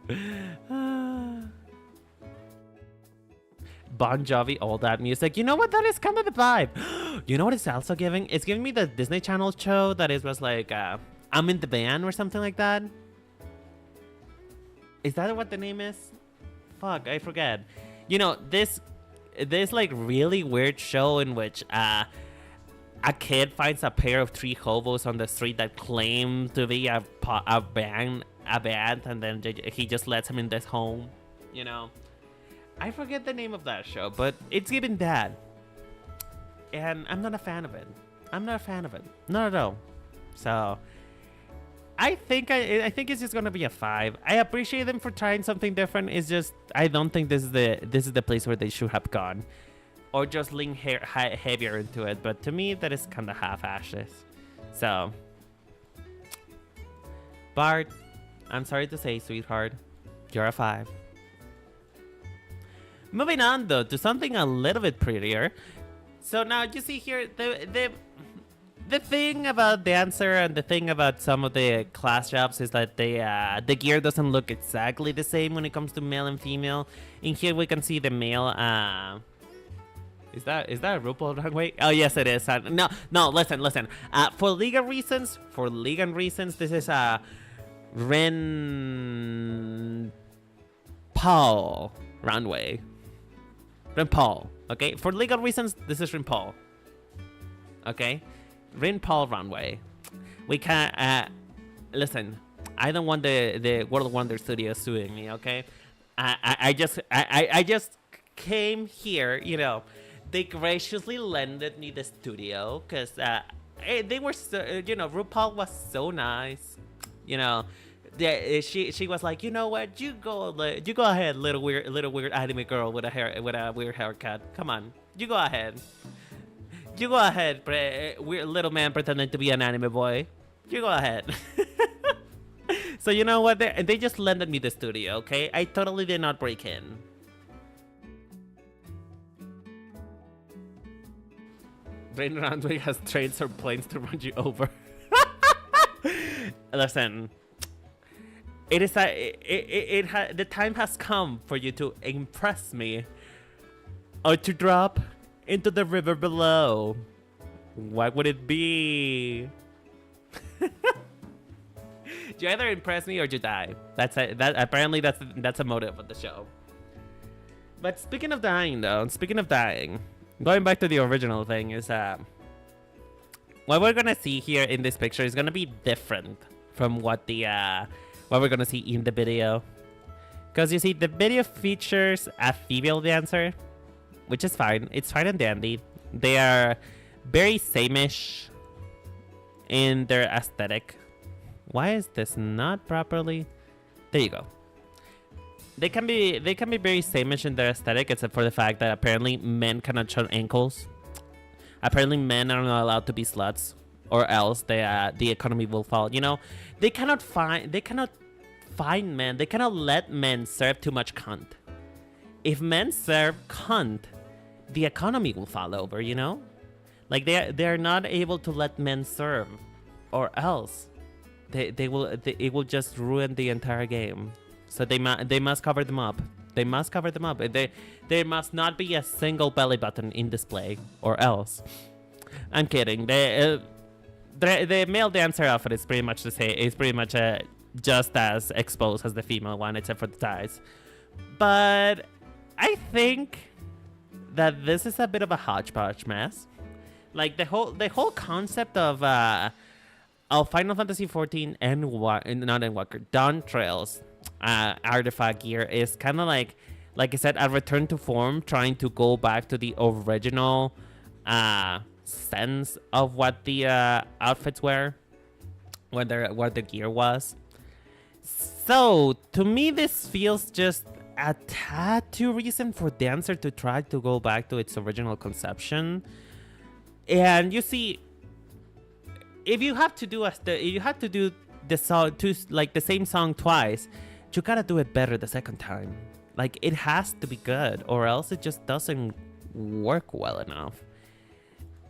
Bon Jovi, all that music. You know what? That is kind of the vibe. You know what it's also giving? It's giving me the Disney Channel show that was like, I'm in the band or something like that. Is that what the name is? Fuck, I forget. This this like really weird show in which a kid finds a pair of three hobos on the street that claim to be a band, and then he just lets him in this home. You know, I forget the name of that show, but it's even bad, and I'm not a fan of it. Not at all. So I think it's just gonna be a 5. I appreciate them for trying something different. It's just I don't think this is the place where they should have gone, or just lean heavier into it. But to me, that is kind of half-assed. So, Bart, I'm sorry to say, sweetheart, you're a 5. Moving on though to something a little bit prettier. So now you see here the thing about Dancer and the thing about some of the class jobs is that the gear doesn't look exactly the same when it comes to male and female. In here we can see the male. Is that a RuPaul runway? Oh yes, it is. No. Listen. For legal reasons, this is a Ren Paul runway. Ren Paul. Okay. For legal reasons, this is Ren Paul. Okay. Ren Paul runway. We can't listen. I don't want the World Wonder Studio suing me. Okay. I just came here. You know, they graciously lended me the studio because they were so, you know, RuPaul was so nice. You know, she was like, you know what, you go ahead, little weird anime girl with a weird haircut. Come on, you go ahead. You go ahead, weird little man pretending to be an anime boy. You go ahead. So you know what? They just lended me the studio, okay? I totally did not break in. Rain Runway has trains or planes to run you over. Listen, the time has come for you to impress me, or to drop into the river below. What would it be? You either impress me or you die. Apparently that's a motive of the show. But speaking of dying, going back to the original thing is what we're gonna see here in this picture is gonna be different from what we're gonna see in the video. Because you see, the video features a female dancer, which is fine. It's fine and dandy. They are very same-ish in their aesthetic. Why is this not properly? There you go. They can be very same-ish in their aesthetic, except for the fact that apparently men cannot show ankles. Apparently men are not allowed to be sluts, or else the economy will fall. You know, they cannot find men. They cannot let men serve too much cunt. If men serve cunt, the economy will fall over. You know, like they are not able to let men serve, or else it will just ruin the entire game. So they must cover them up. They must cover them up. There must not be a single belly button in display, or else. I'm kidding. The male dancer outfit is pretty much the same. It's pretty much just as exposed as the female one, except for the thighs. But I think that this is a bit of a hodgepodge mess. Like the whole concept of Final Fantasy XIV and Dawntrail's artifact gear is kind of like I said, a return to form, trying to go back to the original sense of what the outfits were, what the gear was. So to me, this feels just a tad too recent for Dancer to try to go back to its original conception. And you see, if you have to do the song the same song twice, you gotta do it better the second time. Like, it has to be good, or else it just doesn't work well enough.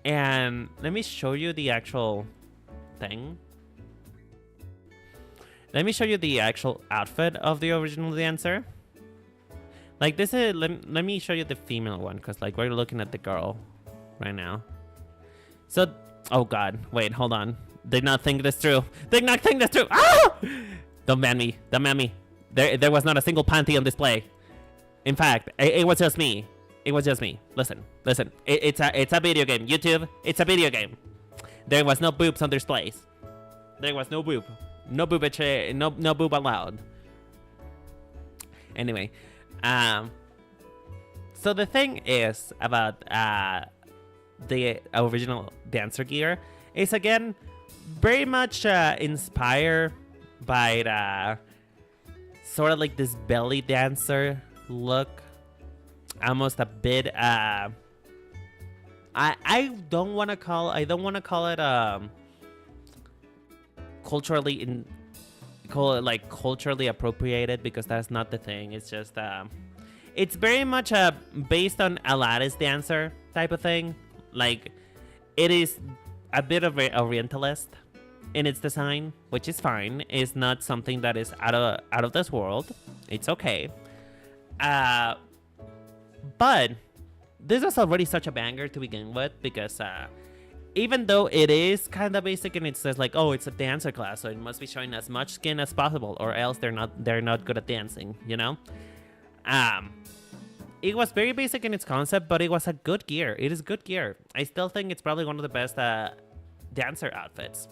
And let me show you the actual thing. Let me show you the actual outfit of the original dancer. Like, this is, let me show you the female one, because like we're looking at the girl right now. So, oh god, wait, hold on. Did not think this through. Did not think this through. Ah! Don't ban me. Don't ban me. There was not a single panty on display. In fact, it was just me. It was just me. Listen. It's a video game. YouTube, it's a video game. There was no boobs on displays. There was no boob. No boobage, no boob allowed. Anyway, so the thing is about the original dancer gear is again very much inspired by the sort of like this belly dancer look, almost a bit. I don't want to call it culturally appropriated, because that's not the thing. It's just it's very much based on Aladdin's dancer type of thing. Like, it is a bit of an orientalist in its design, which is fine. It's not something that is out of this world. It's okay. But this was already such a banger to begin with, because even though it is kind of basic and it says like, oh, it's a dancer class, so it must be showing as much skin as possible, or else they're not good at dancing, you know? It was very basic in its concept, but it was a good gear. It is good gear. I still think it's probably one of the best dancer outfits.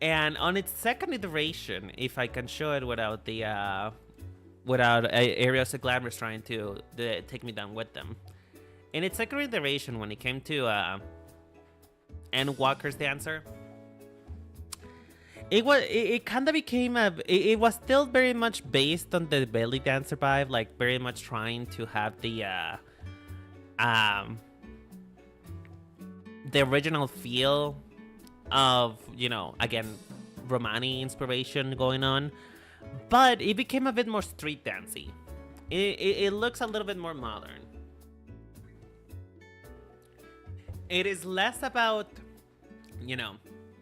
And on its second iteration, if I can show it without the areas of Glamorous trying to take me down with them. In its second iteration, when it came to Ann Walker's dancer, it kind of became it was still very much based on the belly dancer vibe, like very much trying to have the original feel of, you know, again, Romani inspiration going on, but it became a bit more street dancey. It looks a little bit more modern. It is less about, you know,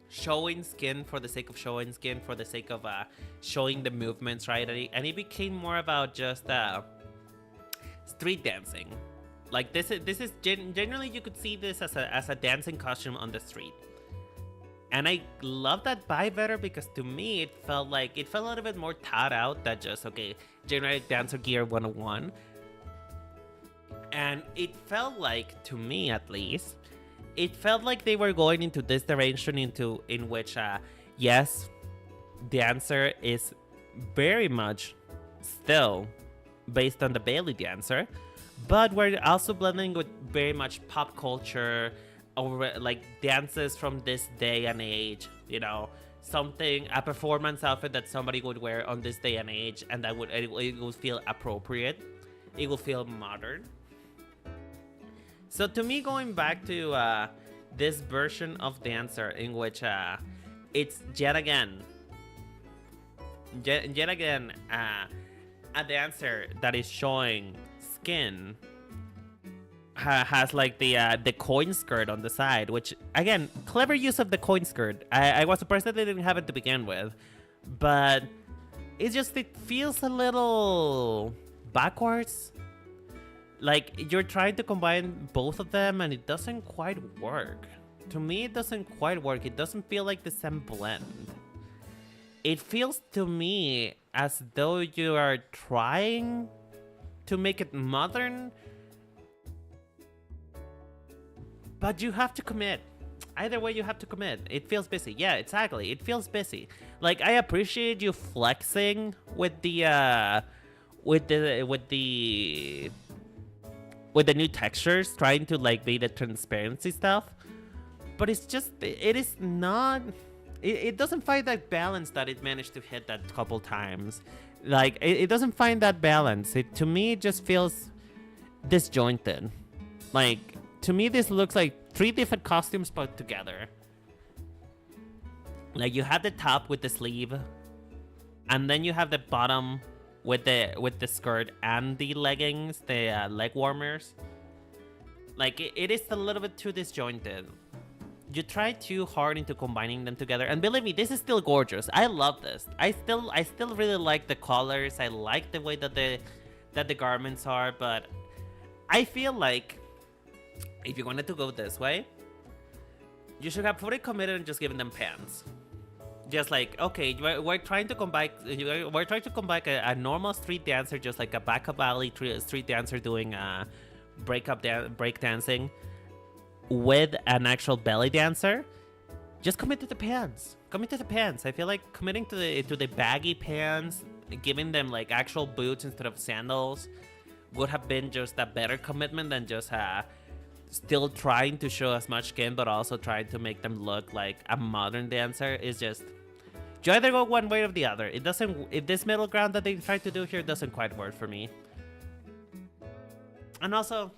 showing skin for the sake of showing skin, for the sake of showing the movements, right? And it became more about just street dancing. Like, this is generally you could see this as a dancing costume on the street. And I love that vibe better, because to me it felt a little bit more thought out than just, okay, generic dancer gear 101. And it felt like, to me at least, it felt like they were going into this direction in which, yes, dancer is very much still based on the Bailey dancer, but we're also blending with very much pop culture, or like dances from this day and age, you know, a performance outfit that somebody would wear on this day and age, and that it would feel appropriate, it will feel modern. So to me, going back to this version of dancer in which it's yet again a dancer that is showing skin, has like the coin skirt on the side, which again, clever use of the coin skirt. I was surprised that they didn't have it to begin with, but it feels a little backwards. Like, you're trying to combine both of them and it doesn't quite work. To me, it doesn't quite work. It doesn't feel like the same blend. It feels to me as though you are trying to make it modern, but you have to commit. Either way, you have to commit. It feels busy. Yeah, exactly. It feels busy. Like, I appreciate you flexing with the new textures, trying to like be the transparency stuff, but it is not. It doesn't find that balance that it managed to hit that couple times. Like, it doesn't find that balance. To me, it just feels disjointed. Like, to me, this looks like 3 different costumes put together. Like, you have the top with the sleeve, and then you have the bottom with the skirt and the leggings, the leg warmers. Like, it is a little bit too disjointed. You try too hard into combining them together, and believe me, this is still gorgeous. I love this. I still really like the colors. I like the way that the garments are, but I feel like if you wanted to go this way, you should have fully committed and just given them pants. Just like, okay, we're trying to combine a normal street dancer, just like a backup alley street dancer doing break dancing, with an actual belly dancer. Just commit to the pants. Commit to the pants. I feel like committing to the baggy pants, giving them like actual boots instead of sandals, would have been just a better commitment than just still trying to show as much skin, but also trying to make them look like a modern dancer. Is just, you either go one way or the other. It doesn't. If this middle ground that they try to do here doesn't quite work for me. And also,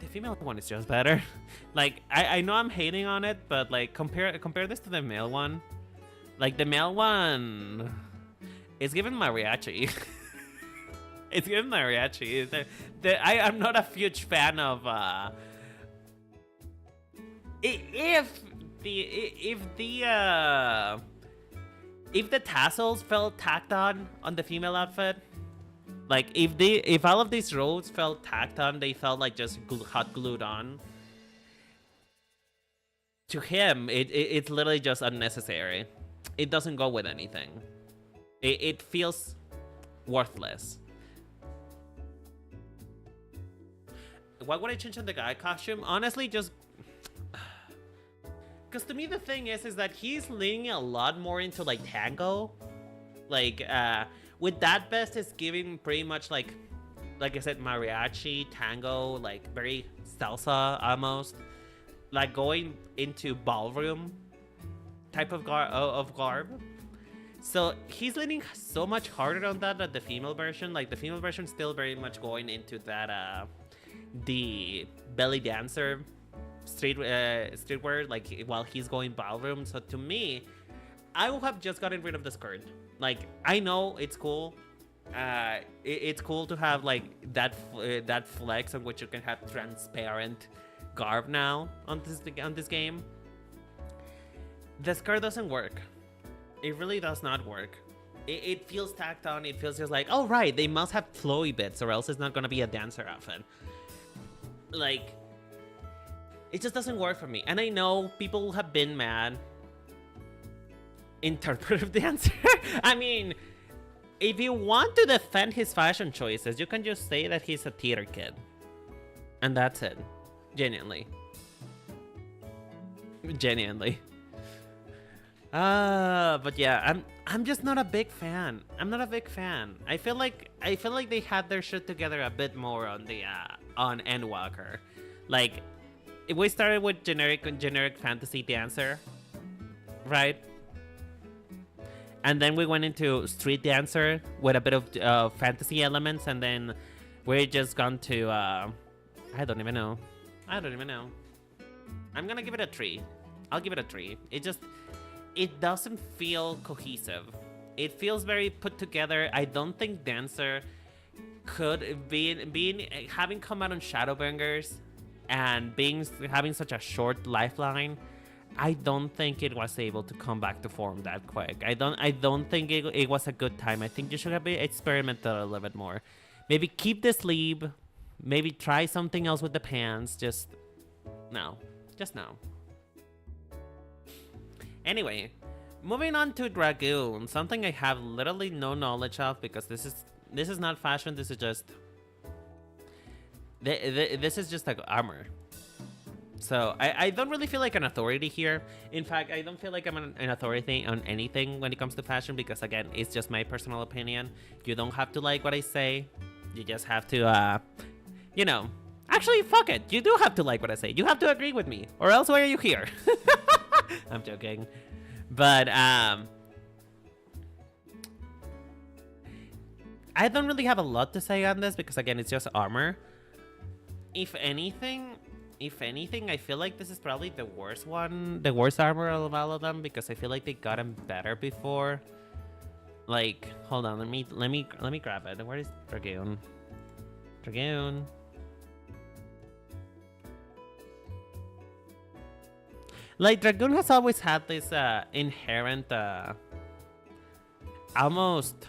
the female one is just better. Like, I know I'm hating on it, but like compare this to the male one. Like, the male one, it's given mariachi. It's given mariachi. I'm not a huge fan of if the tassels felt tacked on the female outfit. Like, if all of these roads felt tacked on, they felt like just hot glued on. To him, it's literally just unnecessary. It doesn't go with anything. It feels worthless. What would I change in the guy costume? Honestly, just... Because to me, the thing is that he's leaning a lot more into, like, tango. Like, with that vest, it's giving pretty much, like I said, mariachi, tango, like, very salsa, almost. Like, going into ballroom type of garb. So, he's leaning so much harder on that than the female version. Like, the female version still very much going into that, the belly dancer streetwear, like, while he's going ballroom. So to me, I would have just gotten rid of the skirt. Like, I know it's cool. It's cool to have like that flex on which you can have transparent garb now on this game. The skirt doesn't work. It really does not work. It feels tacked on. It feels just like, oh right, they must have flowy bits, or else it's not gonna be a dancer outfit. Like, it just doesn't work for me. And I know people have been mad. Interpretive dancer? I mean, if you want to defend his fashion choices, you can just say that he's a theater kid. And that's it. Genuinely. Genuinely. But yeah, I'm just not a big fan. I'm not a big fan. I feel like they had their shit together a bit more on the on Endwalker. Like, if we started with generic fantasy dancer, right? And then we went into street dancer with a bit of fantasy elements, and then we just gone to I don't even know. I'm gonna give it a 3. I'll give it a 3. It doesn't feel cohesive. It feels very put together. I don't think Dancer could be having come out on Shadowbringers and having such a short lifeline. I don't think it was able to come back to form that quick. I don't think it was a good time. I think you should have experimented a little bit more. Maybe keep the sleeve. Maybe try something else with the pants. Just no. Anyway, moving on to Dragoon, something I have literally no knowledge of, because this is not fashion. This is just like armor. So I don't really feel like an authority here. In fact, I don't feel like I'm an authority on anything when it comes to fashion, because again, it's just my personal opinion. You don't have to like what I say. You just have to, you know. Actually, fuck it. You do have to like what I say. You have to agree with me, or else why are you here? I'm joking. But I don't really have a lot to say on this, because again, it's just armor. If anything, I feel like this is probably the worst armor of all of them, because I feel like they got them better before. Like, hold on, let me grab it. Where is Dragoon? Dragoon. Like, Dragoon has always had this inherent almost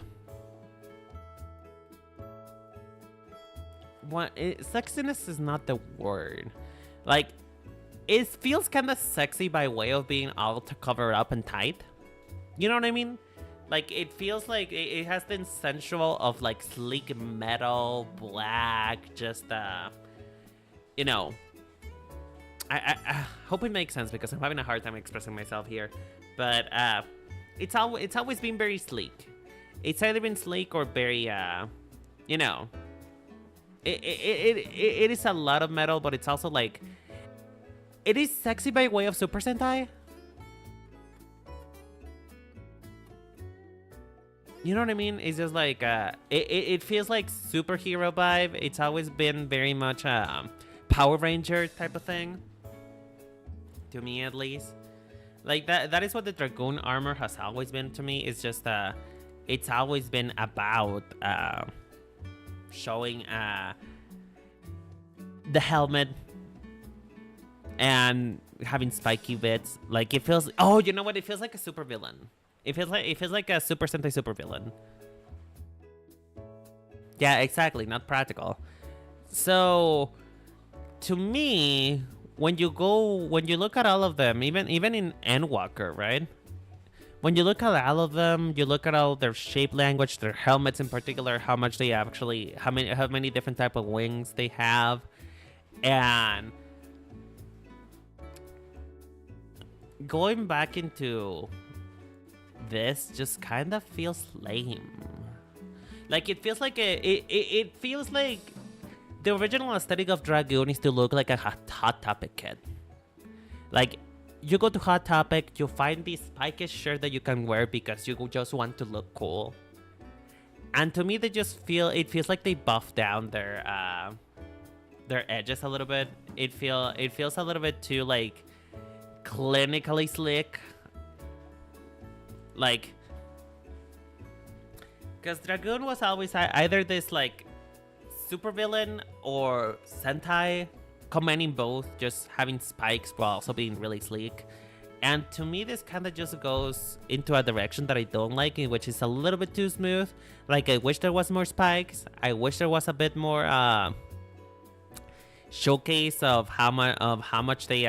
sexiness is not the word. Like, it feels kind of sexy by way of being all to cover up and tight. You know what I mean? Like, it feels like it has the sensual of like sleek metal, black, just you know. I hope it makes sense because I'm having a hard time expressing myself here, but it's always been very sleek. It's either been sleek or very you know. It is a lot of metal, but it's also like it is sexy by way of Super Sentai. You know what I mean? It's just like it feels like superhero vibe. It's always been very much Power Ranger type of thing. To me, at least. Like that is what the Dragoon armor has always been to me. It's just it's always been about showing the helmet and having spiky bits. Like it feels. Oh, you know what? It feels like a super villain. It feels like a Super Sentai super villain. Yeah, exactly. Not practical. So, to me, when you look at all of them, even in Endwalker, right? When you look at all of them, you look at all their shape language, their helmets in particular, how much they actually, how many different type of wings they have, and going back into this just kind of feels lame. Like it feels like it feels like the original aesthetic of Dragoon is to look like a Hot Topic kid. Like you go to Hot Topic, you find this spikish shirt that you can wear because you just want to look cool. And to me, it feels like they buffed down their edges a little bit. It feels a little bit too like clinically slick. Like, because Dragoon was always either this like super villain or Sentai, combining both, just having spikes while also being really sleek. And to me, this kind of just goes into a direction that I don't like, which is a little bit too smooth. Like, I wish there was more spikes. I wish there was a bit more showcase of how much they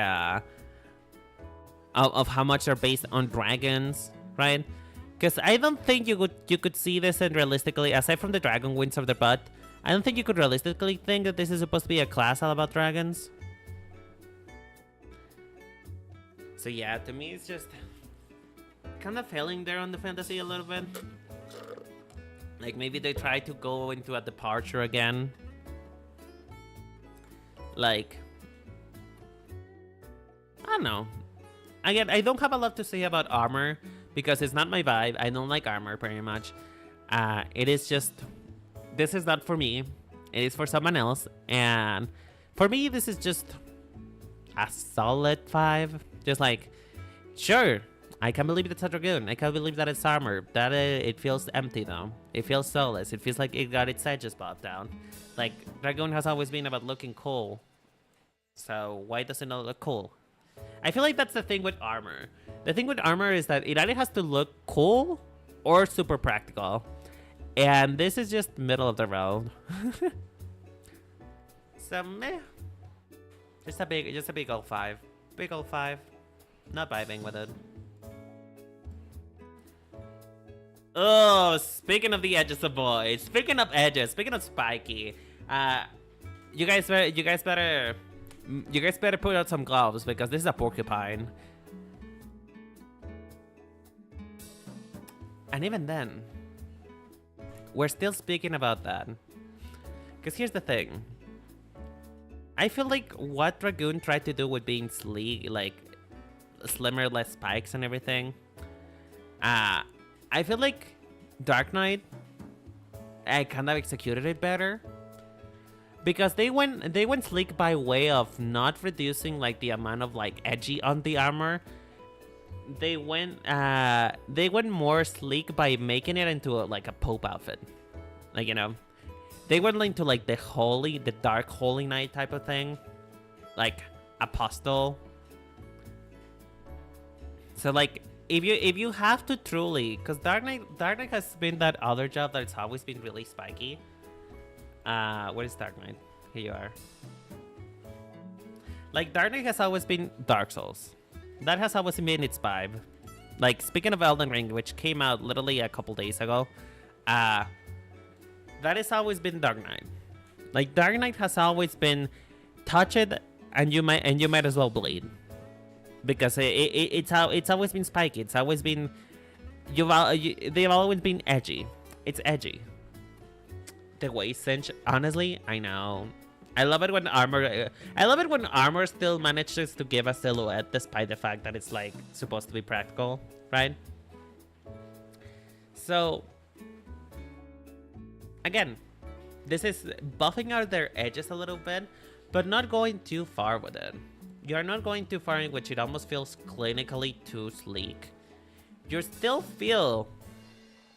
of how much they're based on dragons. Right? Because I don't think you could see this and realistically, aside from the dragon wings of their butt, I don't think you could realistically think that this is supposed to be a class all about dragons. So yeah, to me it's just kind of failing there on the fantasy a little bit. Like maybe they try to go into a departure again. Like, I don't know. Again, I don't have a lot to say about armor, because it's not my vibe. I don't like armor very much. It is just, this is not for me. It is for someone else. And for me, this is just a solid 5. Just like, sure, I can believe it's a Dragoon. I can believe that it's armor. That it feels empty though. It feels soulless. It feels like it got its edges popped down. Like, Dragoon has always been about looking cool. So why doesn't it look cool? I feel like that's the thing with armor. The thing with armor is that it either has to look cool or super practical. And this is just middle of the road. So meh. Just a big old 5. Big old 5. Not vibing with it. Oh, speaking of the edges of boys. Speaking of edges, speaking of spiky. You guys better put out some gloves because this is a porcupine. And even then, we're still speaking about that. Because here's the thing. I feel like what Dragoon tried to do with being sleek, like slimmer, less spikes and everything. I feel like Dark Knight, I kind of executed it better. Because they went sleek by way of not reducing like the amount of like edgy on the armor. They went more sleek by making it into like a Pope outfit. Like, you know, they went into like the dark holy knight type of thing. Like apostle. So like if you have to truly, because Dark Knight has been that other job that's always been really spiky. What is Dark Knight? Here you are. Like, Dark Knight has always been Dark Souls. That has always been its vibe. Like, speaking of Elden Ring, which came out literally a couple days ago, that has always been Dark Knight. Like, Dark Knight has always been touch it and you might as well bleed, because it's always been spiky. It's always been they've always been edgy. It's edgy. The waist cinch, honestly, I know. I love it when armor still manages to give a silhouette despite the fact that it's like supposed to be practical, right? So again, this is buffing out their edges a little bit, but not going too far with it. You're not going too far in which it almost feels clinically too sleek. You still feel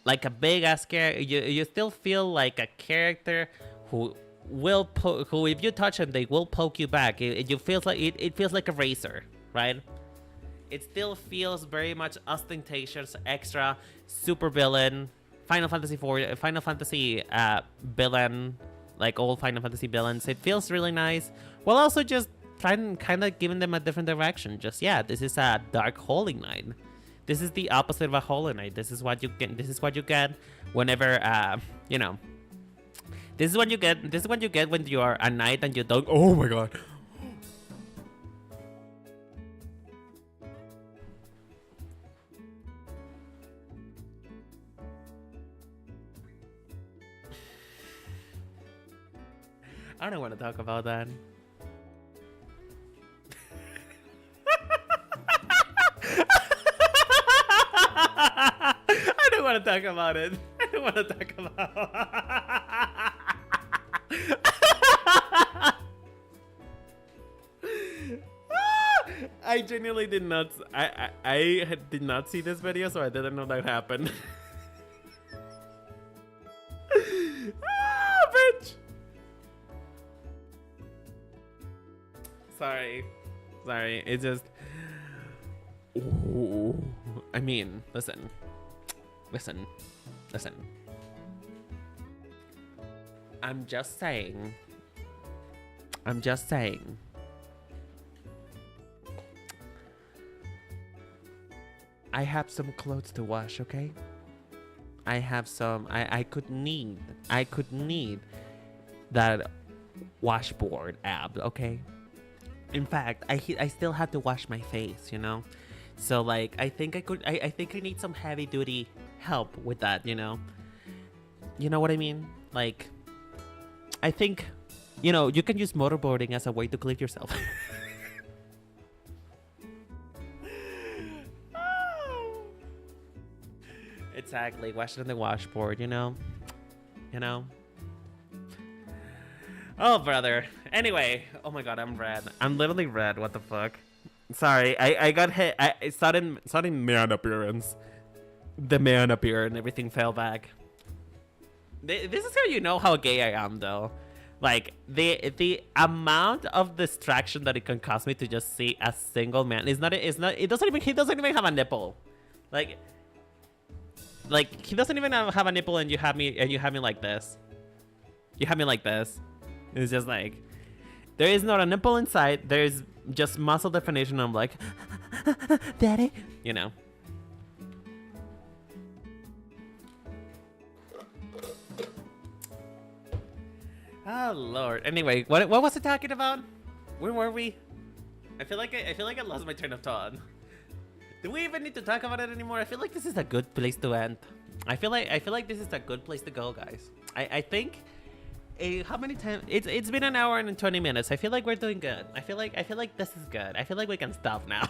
like a big ass character. You still feel like a character who if you touch them, they will poke you back. It feels like a razor, right? It still feels very much ostentatious, extra, super villain, Final Fantasy villain, like old Final Fantasy villains. It feels really nice, while also just trying kind of giving them a different direction. Just this is a dark Holy Knight. This is the opposite of a Holy Knight. This is what you get. This is what you get whenever you know. This is what you get. This is what you get when you are a knight and you don't. Oh my god. I don't want to talk about that. I don't want to talk about it. I don't want to talk about. I genuinely did not. I did not see this video, so I didn't know that happened. Bitch. Sorry. It's just. Ooh. I mean, listen. I'm just saying. I have some clothes to wash, okay? I have some. I could need that washboard ab, okay? In fact, I still have to wash my face, you know? So like I think I need some heavy duty help with that, you know? You know what I mean? Like I think, you know, you can use motorboarding as a way to clean yourself. Exactly, wash it on the washboard, you know? Oh, brother. Anyway, oh my god, I'm red. I'm literally red, what the fuck? Sorry, I got hit. Sudden man appearance. The man appeared and everything fell back. This is how you know how gay I am, though. Like, the amount of distraction that it can cause me to just see a single man he doesn't even have a nipple. Like he doesn't even have a nipple, and you have me like this. You have me like this. It's just like, there is not a nipple inside. There's just muscle definition. I'm like, daddy, you know. Oh Lord. Anyway, what was I talking about? Where were we? I feel like I lost my train of thought. Do we even need to talk about it anymore? I feel like this is a good place to end. I feel like this is a good place to go, guys. I think. How many times? It's been an hour and 20 minutes. I feel like we're doing good. I feel like this is good. I feel like we can stop now.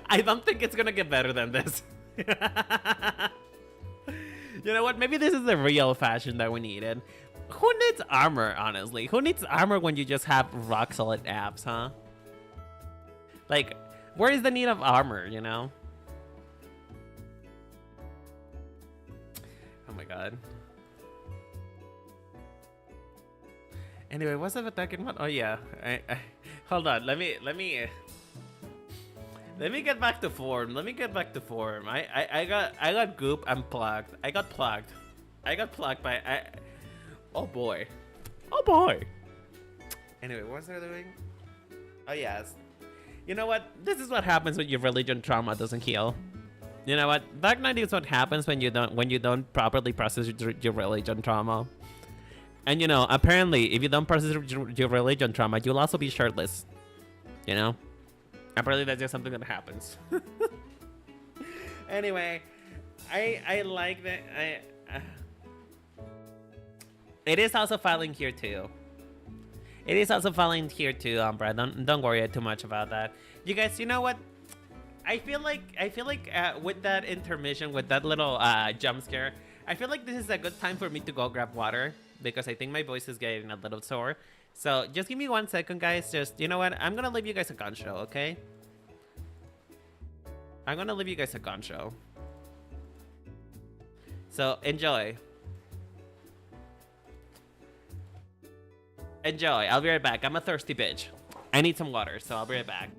I don't think it's gonna get better than this. You know what? Maybe this is the real fashion that we needed. Who needs armor, honestly? Who needs armor when you just have rock solid abs, huh? Like, where is the need of armor, you know? Oh my god. Anyway, what's I talking about? Oh yeah, I hold on. Let me get back to form. I got goop and plugged. I got plugged by oh boy. Anyway, what was I doing? Oh yes. You know what? This is what happens when your religion trauma doesn't heal. You know what? Dark Knight is what happens when you don't properly process your religion trauma. And you know, apparently, if you don't process your religion trauma, you'll also be shirtless. You know? Apparently, that's just something that happens. Anyway, I like that. It is also filing here too. It is also filing here too, Umbra. Don't worry too much about that. You guys, you know what? I feel like with that intermission, with that little jump scare, I feel like this is a good time for me to go grab water because I think my voice is getting a little sore. So just give me 1 second, guys. Just, you know what? I'm gonna leave you guys a gun show, okay? I'm gonna leave you guys a gun show. So enjoy. Enjoy. I'll be right back. I'm a thirsty bitch. I need some water, so I'll be right back.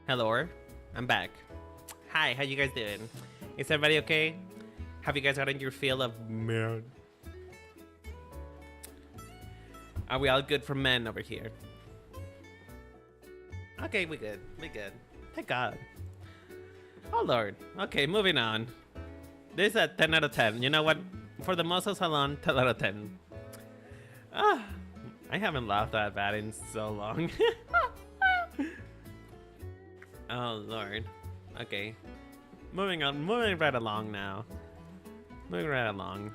Hello, I'm back. Hi, how you guys doing? Is everybody okay? Have you guys gotten your fill of men? Are we all good for men over here? Okay, we good. We good. Thank God. Oh Lord. Okay, moving on. This is a 10 out of 10. You know what? For the Mozo Salon, 10 out of 10. Ah, I haven't laughed that bad in so long. Oh Lord. Okay. Moving on. Moving right along now. Moving right along.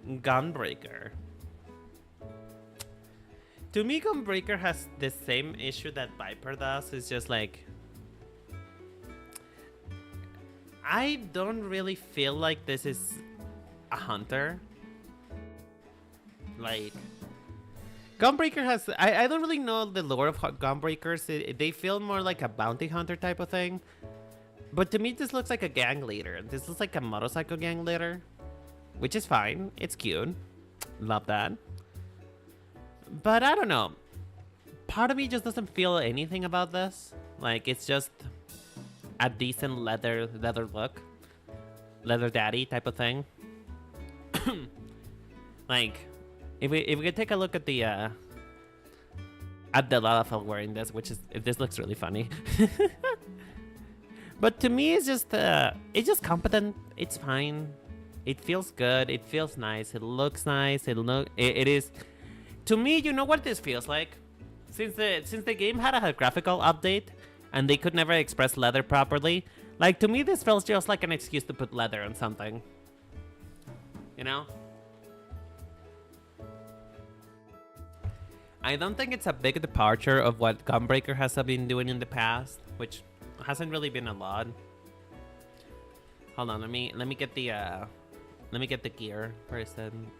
Gunbreaker. To me, Gunbreaker has the same issue that Viper does. It's just like, I don't really feel like this is a hunter. Like, Gunbreaker has... I don't really know the lore of Gunbreakers. They feel more like a bounty hunter type of thing. But to me, this looks like a gang leader. This looks like a motorcycle gang leader. Which is fine. It's cute. Love that. But I don't know. Part of me just doesn't feel anything about this. Like, it's just a decent leather look. Leather daddy type of thing. Like... If we could take a look at the Lalafell wearing this, which is, if this looks really funny. But to me, it's just competent. It's fine. It feels good. It feels nice. It looks nice. It is. To me, you know what this feels like? Since the game had a graphical update and they could never express leather properly, like, to me, this feels just like an excuse to put leather on something. You know? I don't think it's a big departure of what Gunbreaker has been doing in the past, which hasn't really been a lot. Hold on, let me get the gear person.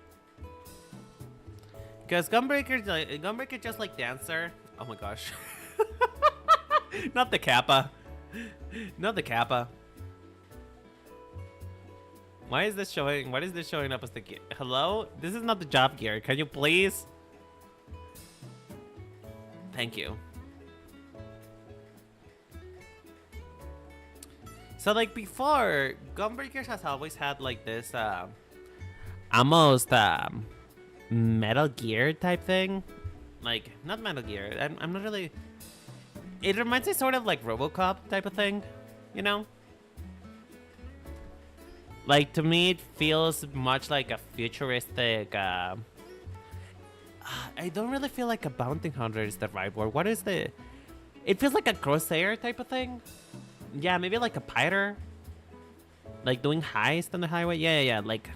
Because Gunbreaker just like Dancer. Oh my gosh. Not the Kappa. Not the Kappa. Why is this showing up as the gear? Hello? This is not the job gear. Can you please? Thank you. So like before, Gunbreakers has always had like this almost Metal Gear type thing. Like, not Metal Gear. I'm not really... It reminds me sort of like RoboCop type of thing, you know? Like, to me, it feels much like a futuristic... I don't really feel like a bounty hunter is the right word. What is the... It feels like a crossair type of thing. Yeah, maybe like a pirate. Like doing heist on the highway. Yeah. Like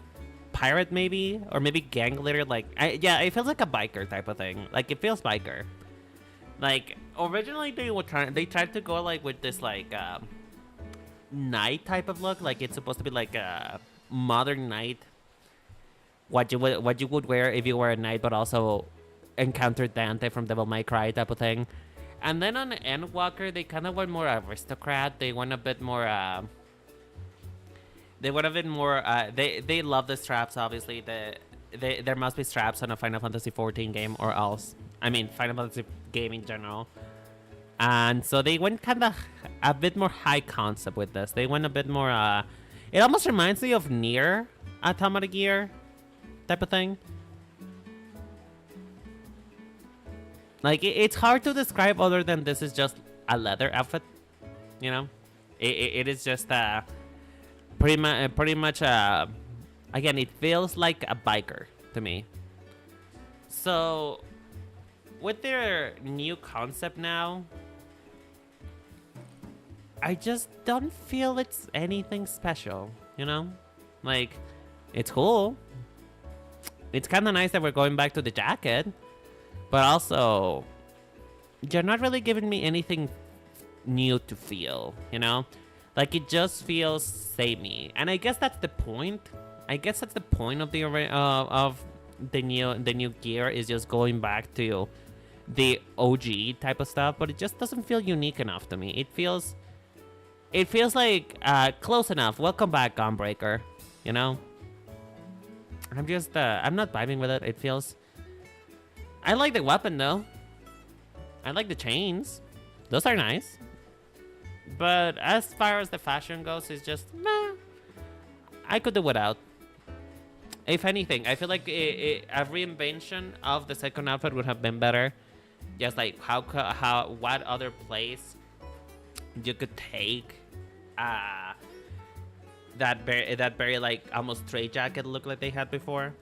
pirate maybe, or maybe gang leader. Like yeah, it feels like a biker type of thing. Like it feels biker. Like originally they tried to go like with this like knight type of look. Like it's supposed to be like a modern knight. What you would wear if you were a knight, but also encountered Dante from Devil May Cry type of thing. And then on Endwalker, they kind of went more aristocrat. They went a bit more. They would have been more. They love the straps. Obviously, there must be straps on a Final Fantasy XIV game, or else. I mean, Final Fantasy game in general. And so they went kind of a bit more high concept with this. They went a bit more. It almost reminds me of Nier Automata Gear type of thing. Like, it's hard to describe other than this is just a leather outfit, you know? It is just pretty much, again, it feels like a biker to me. So, with their new concept now, I just don't feel it's anything special, you know? Like, it's cool. It's kind of nice that we're going back to the jacket. But also, you're not really giving me anything new to feel, you know? Like, it just feels samey. And I guess that's the point. I guess that's the point of the new gear, is just going back to the OG type of stuff. But it just doesn't feel unique enough to me. It feels like close enough. Welcome back, Gunbreaker. You know? I'm just, I'm not vibing with it. It feels... I like the weapon, though. I like the chains. Those are nice. But as far as the fashion goes, it's just, meh. I could do without. If anything, I feel like a reinvention of the second outfit would have been better. Just like what other place you could take that very like almost straight jacket look like they had before.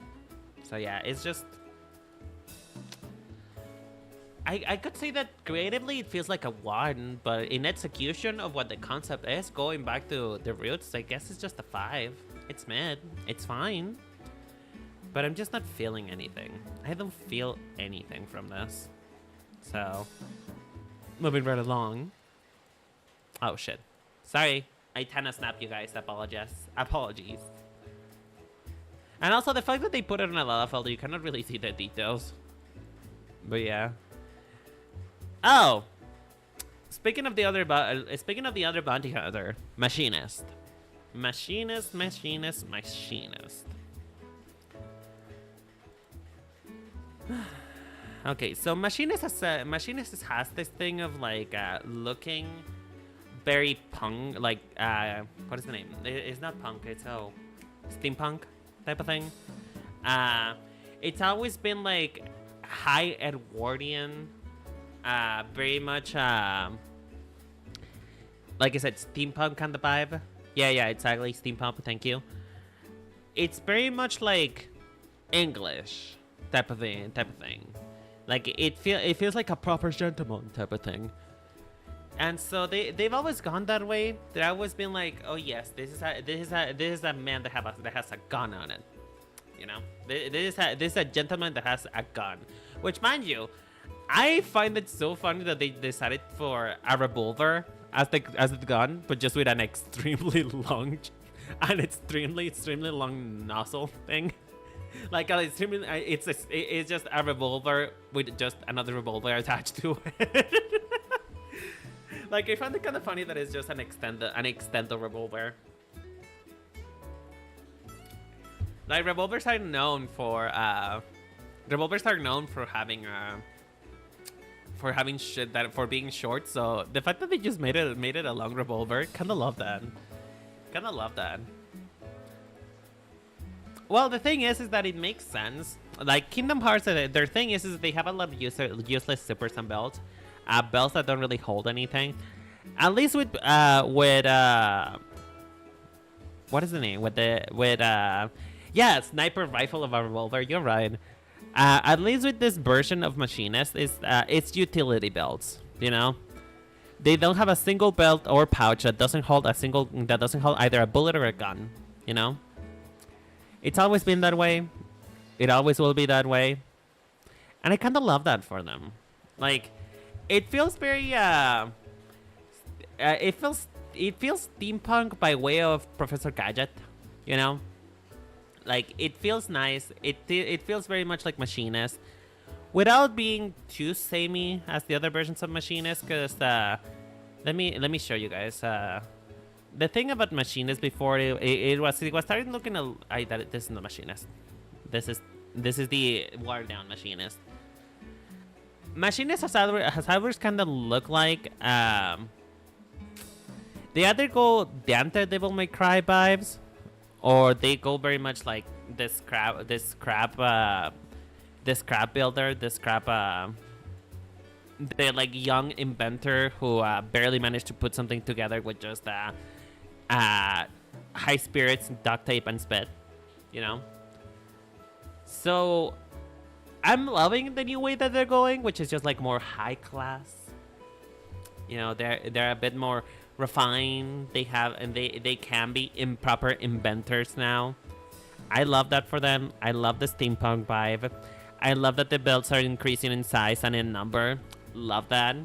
So yeah, it's just... I could say that creatively it feels like a 1, but in execution of what the concept is, going back to the roots, I guess it's just a 5. It's mid. It's fine. But I'm just not feeling anything. I don't feel anything from this. So, moving right along. Oh, shit. Sorry. I kinda snapped you guys. Apologies. And also, the fact that they put it on a lot of folder, you cannot really see the details. But yeah. Oh, speaking of the other bounty hunter, machinist. Okay, so machinist has this thing of like looking very punk, like what is the name? It's not punk. It's steampunk type of thing. It's always been like high Edwardian. Very much, like I said, steampunk kind of vibe. Yeah, exactly, steampunk, thank you. It's very much like English type of thing. Like, it feels like a proper gentleman type of thing. And so they've always gone that way. They've always been like, oh yes, this is a man that has a gun on it. You know, this is a gentleman that has a gun. Which, mind you, I find it so funny that they decided for a revolver as the gun, but just with an extremely long long nozzle thing. Like it's just a revolver with just another revolver attached to it. Like, I found it kind of funny that it's just an extended revolver. Like, revolvers are known for for being short, so the fact that they just made it a long revolver, kind of love that. Well, the thing is that it makes sense. Like, Kingdom Hearts, their thing is that they have a lot of useless Super Sun belts, belts that don't really hold anything. At least with what is the name? Sniper rifle of a revolver. You're right. At least with this version of Machinist, it's utility belts. You know, they don't have a single belt or pouch that doesn't hold either a bullet or a gun. You know, it's always been that way. It always will be that way, and I kind of love that for them. Like, it feels very it feels steampunk by way of Professor Gadget. You know, like it feels nice. It feels very much like Machinist, without being too samey as the other versions of Machinist. Cause let me show you guys. The thing about Machinist before it was starting looking this is the Machinist. This is the watered down Machinist. Machinist has always kind of look like they either go Dante Devil May Cry vibes, or they go very much like this crab builder, the like young inventor who barely managed to put something together with just high spirits, duct tape, and spit, you know. So I'm loving the new way that they're going, which is just like more high class. You know, they're a bit more refined. They can be improper inventors now. I love that for them. I love the steampunk vibe. I love that the belts are increasing in size and in number. Love that.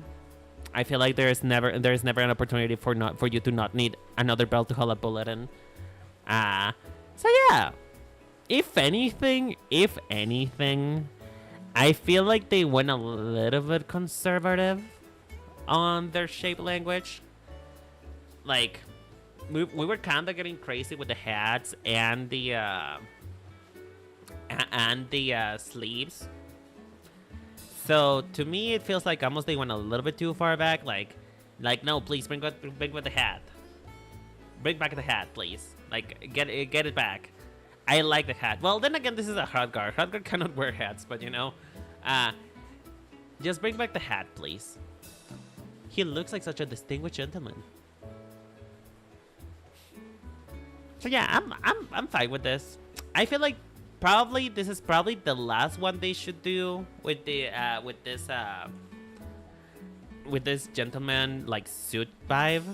I feel like there is never an opportunity for you to not need another belt to hold a bullet in. So yeah. If anything, I feel like they went a little bit conservative on their shape language. Like, we were kind of getting crazy with the hats and the sleeves. So to me, it feels like almost they went a little bit too far back. Like no, please bring back the hat. Bring back the hat, please. Like get it back. I like the hat. Well, then again, this is a Hardgar. Hardgar cannot wear hats, but you know, just bring back the hat, please. He looks like such a distinguished gentleman. So yeah, I'm fine with this. I feel like this is probably the last one they should do with this gentleman like suit vibe.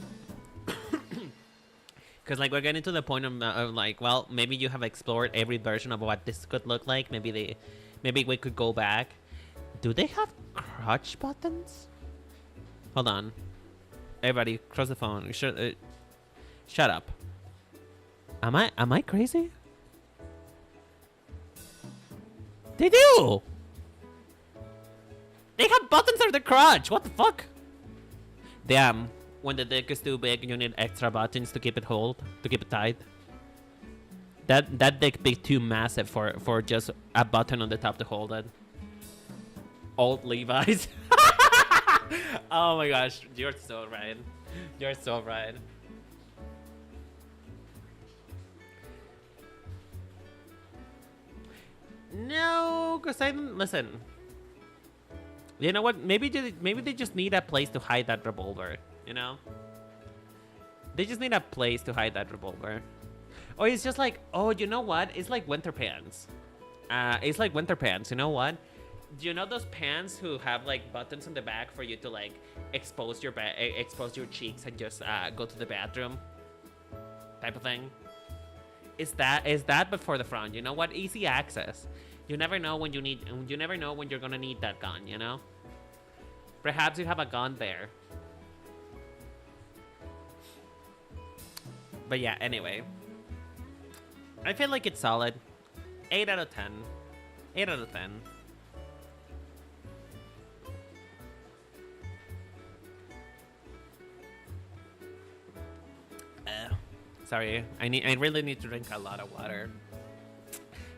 Because like we're getting to the point of like, well, maybe you have explored every version of what this could look like. Maybe we could go back. Do they have crotch buttons? Hold on, everybody, cross the phone. Shut up. Am I crazy? They do. They have buttons on the crotch. What the fuck? Damn. When the dick is too big, you need extra buttons to keep it tight. That dick be too massive for just a button on the top to hold it. Old Levi's. Oh my gosh, you're so right. You're so right. No, cause I didn't listen. You know what? Maybe they just need a place to hide that revolver. You know? They just need a place to hide that revolver. Or it's just like, oh, you know what? It's like winter pants. It's like winter pants. You know what? Do you know those pants who have like buttons on the back for you to like expose your cheeks and just go to the bathroom? Type of thing. Is that before the front? You know what? Easy access. You never know when you're gonna need that gun. You know. Perhaps you have a gun there. But yeah, anyway. I feel like it's solid. 8 out of 10. 8 out of 10. Sorry, I really need to drink a lot of water.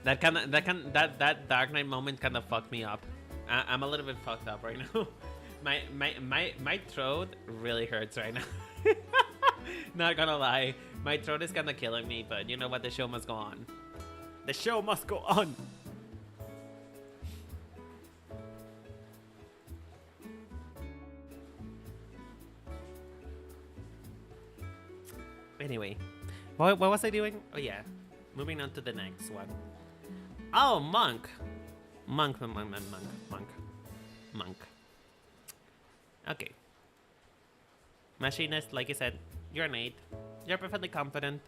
That Dark Knight moment kind of fucked me up. I'm a little bit fucked up right now. my throat really hurts right now. Not gonna lie, my throat is kind of killing me, but you know what? The show must go on. The show must go on. Anyway, what was I doing? Oh yeah, moving on to the next one. Oh, Monk. Monk. Okay. Machinist, like I said, you're an 8. You're perfectly confident.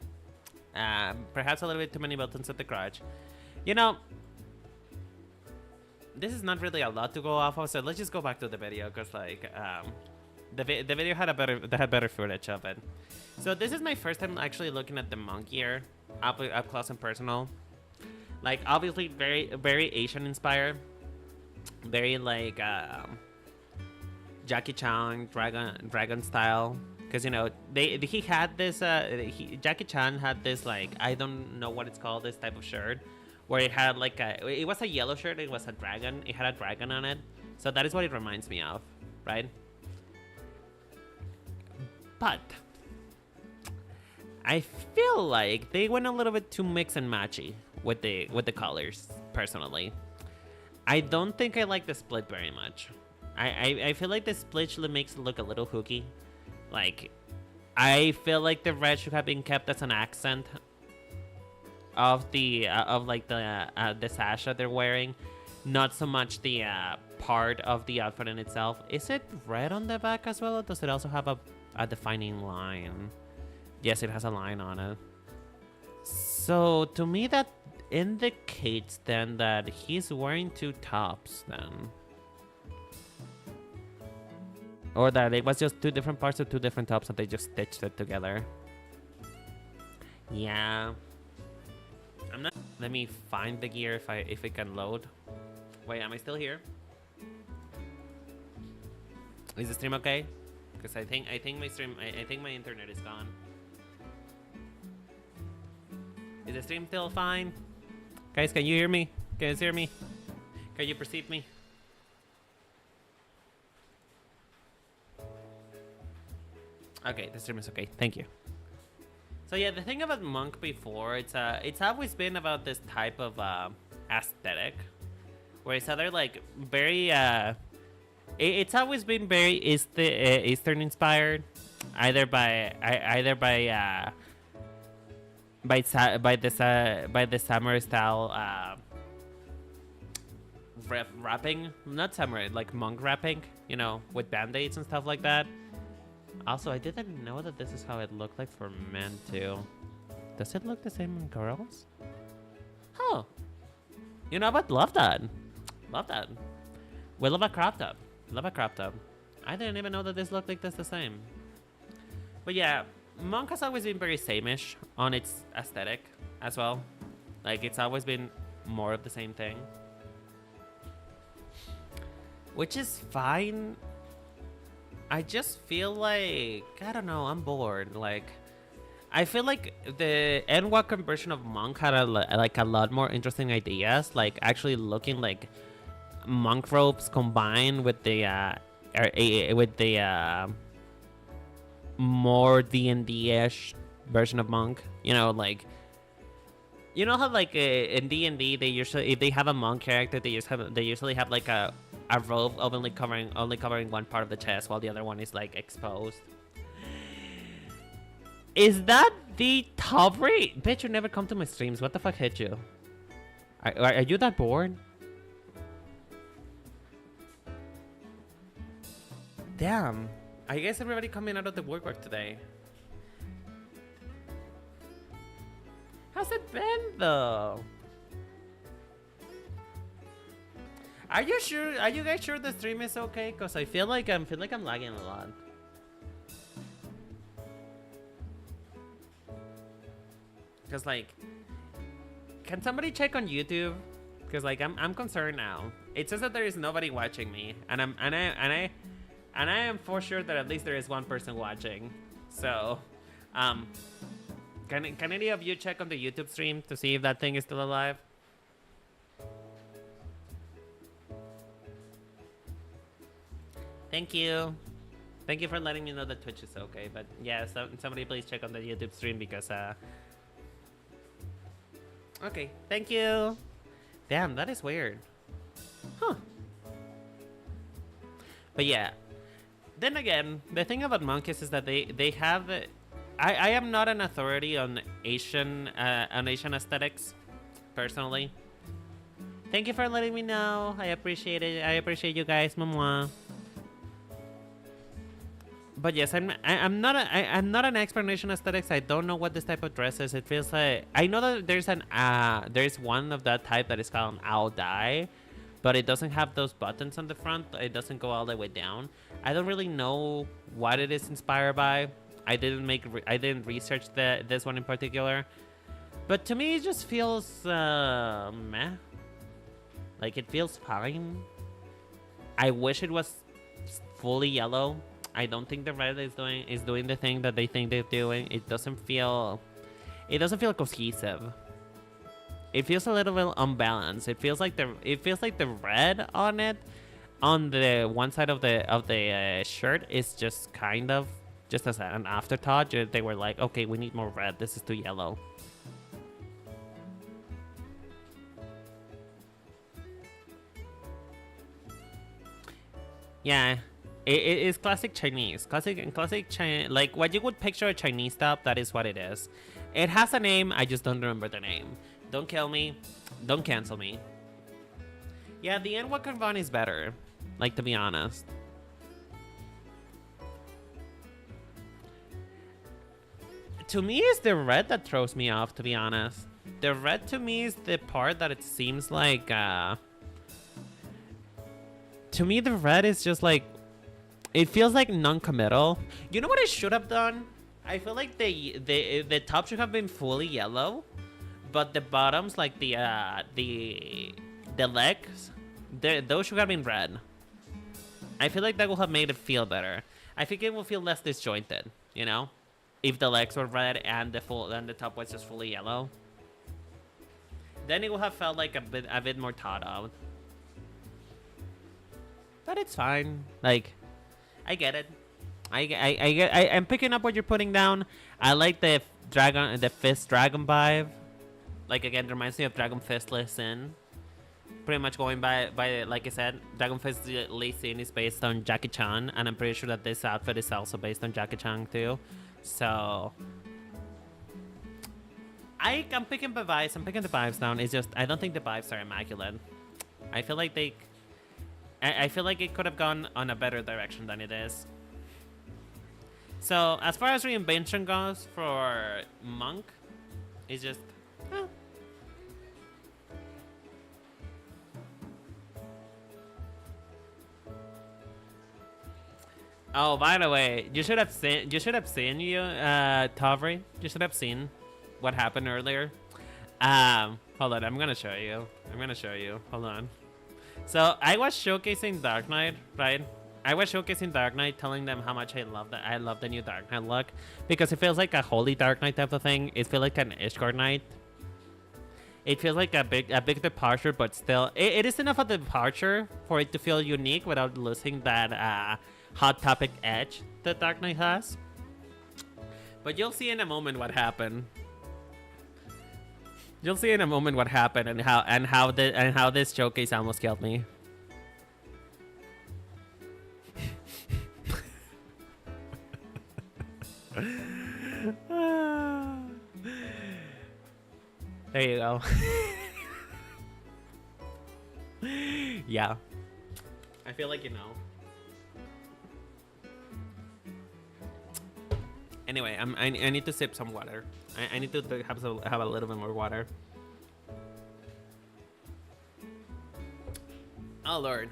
Perhaps a little bit too many buttons at the crotch. You know, this is not really a lot to go off of, so let's just go back to the video, because like the video had better footage of it. So this is my first time actually looking at the monk gear up close and personal. Like obviously very Asian inspired, very like Jackie Chan dragon style, because you know he had this Jackie Chan had this, like, I don't know what it's called, this type of shirt where it had like it was a yellow shirt, it was a dragon, it had a dragon on it, so that is what it reminds me of, right? But I feel like they went a little bit too mix and matchy with the colors. Personally, I don't think I like the split very much. I feel like the split makes it look a little hooky. Like, I feel like the red should have been kept as an accent of the sash that they're wearing, not so much the part of the outfit in itself. Is it red on the back as well, or does it also have a defining line? Yes, it has a line on it. So to me that indicates then that he's wearing 2 tops then. Or that it was just 2 different parts of 2 different tops and they just stitched it together. Yeah. I'm not. Let me find the gear if it can load. Wait, am I still here? Is the stream okay? Because I think my stream, I think my internet is gone. Is the stream still fine? Guys, can you hear me? Can you hear me? Can you perceive me? Okay, the stream is okay. Thank you. So yeah, the thing about Monk before, it's always been about this type of aesthetic, where it's either like very it's always been very Eastern inspired, either by the samurai style rapping, not samurai, like monk rapping, you know, with band-aids and stuff like that. Also, I didn't know that this is how it looked like for men too. Does it look the same on girls? Oh, you know what? Love that. Love that. We love a crop top. Love a crop top. I didn't even know that this looked like this the same. But yeah, Monk has always been very same-ish on its aesthetic as well. Like, it's always been more of the same thing. Which is fine. I just feel like, I don't know, I'm bored. Like, I feel like the NWACOM version of Monk had a lot more interesting ideas. Like, actually looking like monk robes combined with the more D&D-ish version of Monk. You know, like, you know how like in D&D they usually, if they have a monk character, they usually have like a robe only covering one part of the chest while the other one is like exposed. Is that the top rate? Bitch, you never come to my streams. What the fuck hit you? Are you that bored? Damn. I guess everybody coming out of the woodwork today. How's it been though? Are you sure? Are you guys sure the stream is okay? Cause I feel like I'm lagging a lot. Cause like, can somebody check on YouTube? Cause like I'm concerned now. It says that there is nobody watching me, and I am for sure that at least there is one person watching. So, can any of you check on the YouTube stream to see if that thing is still alive? Thank you. Thank you for letting me know that Twitch is okay. But yeah, somebody please check on the YouTube stream because okay, thank you. Damn, that is weird. Huh. But yeah. Then again, the thing about monkeys is that they have. I am not an authority on Asian aesthetics, personally. Thank you for letting me know. I appreciate it. I appreciate you guys, mama. But yes, I'm not I'm not an expert in Asian aesthetics. I don't know what this type of dress is. It feels like I know that there's one of that type that is called an owl dye, but it doesn't have those buttons on the front. It doesn't go all the way down. I don't really know what it is inspired by. I didn't research this one in particular, but to me it just feels meh. Like it feels fine. I wish it was fully yellow. I don't think the red is doing the thing that they think they're doing. It doesn't feel cohesive. It feels a little bit unbalanced. It feels like the red on it, on the one side of the shirt is just kind of just as an afterthought. They were like, okay, we need more red. This is too yellow. Yeah. It is classic Chinese. Classic Chinese. Like what you would picture a Chinese top, that is what it is. It has a name, I just don't remember the name. Don't kill me. Don't cancel me. Yeah, the N1 Von is better. Like, to be honest. To me, it's the red that throws me off, to be honest. The red to me is the part that it seems like... To me, the red is just like... It feels like non-committal. You know what I should have done? I feel like the top should have been fully yellow, but the bottoms, like the legs, those should have been red. I feel like that would have made it feel better. I think it will feel less disjointed, you know, if the legs were red and the top was just fully yellow. Then it would have felt like a bit more thought out. But it's fine. Like, I get it. I'm picking up what you're putting down. I like the fist dragon vibe. Like again, it reminds me of Dragon Fist Lee Sin. Pretty much going by like I said, Dragon Fist Lee Sin is based on Jackie Chan, and I'm pretty sure that this outfit is also based on Jackie Chan too. So I'm picking the vibes. I'm picking the vibes down. It's just I don't think the vibes are immaculate. I feel like I feel like it could have gone on a better direction than it is. So, as far as reinvention goes for Monk, it's just... Oh, by the way, you should have seen Tavri. You should have seen what happened earlier. Hold on, I'm gonna show you. Hold on. So I was showcasing Dark Knight, right? I was showcasing Dark Knight, telling them how much I love the new Dark Knight look, because it feels like a holy Dark Knight type of thing. It feels like an Ishgard Knight. It feels like a big departure, but still, it is enough of a departure for it to feel unique without losing that hot topic edge that Dark Knight has. But you'll see in a moment what happened. You'll see in a moment what happened and how this showcase almost killed me. There you go. Yeah. I feel like you know. Anyway, I need to sip some water. I need to have a little bit more water. Oh lord.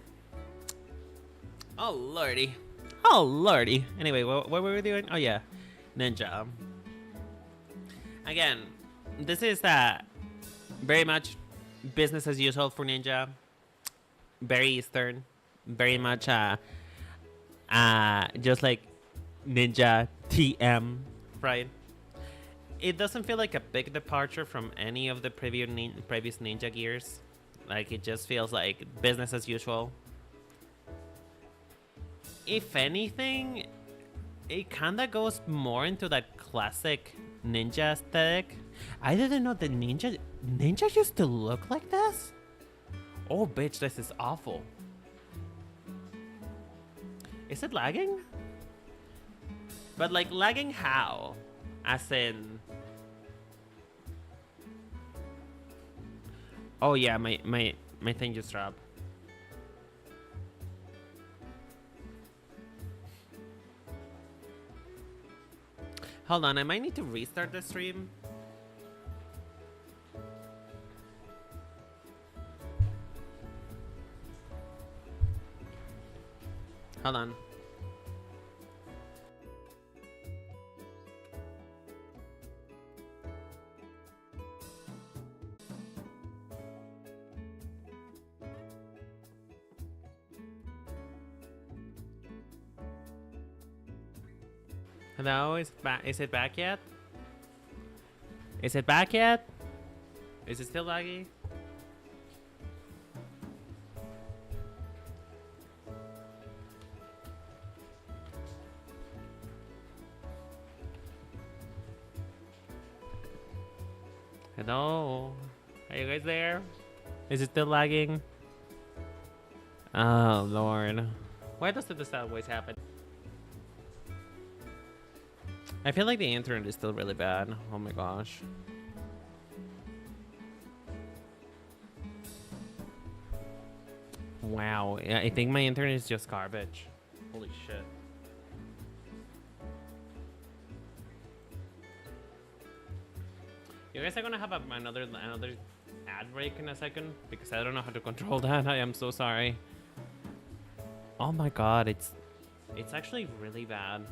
Oh lordy. Oh lordy. Anyway, what were we doing? Oh yeah, Ninja. Again, this is very much business as usual for Ninja. Very Eastern. Very much just like Ninja TM, right? It doesn't feel like a big departure from any of the previous Ninja gears. Like, it just feels like business as usual. If anything, it kind of goes more into that classic Ninja aesthetic. I didn't know that Ninja used to look like this. Oh, bitch, this is awful. Is it lagging? But like lagging how? As in... Oh yeah, my My thing just dropped. Hold on, I might need to restart the stream. Hold on. Hello, is it back yet? Is it back yet? Is it still laggy? Hello? Are you guys there? Is it still lagging? Oh, Lord. Why does this always happen? I feel like the internet is still really bad. Oh my gosh. Wow. Yeah, I think my internet is just garbage. Holy shit. You guys are gonna have another ad break in a second because I don't know how to control that. I am so sorry. Oh my god, it's actually really bad.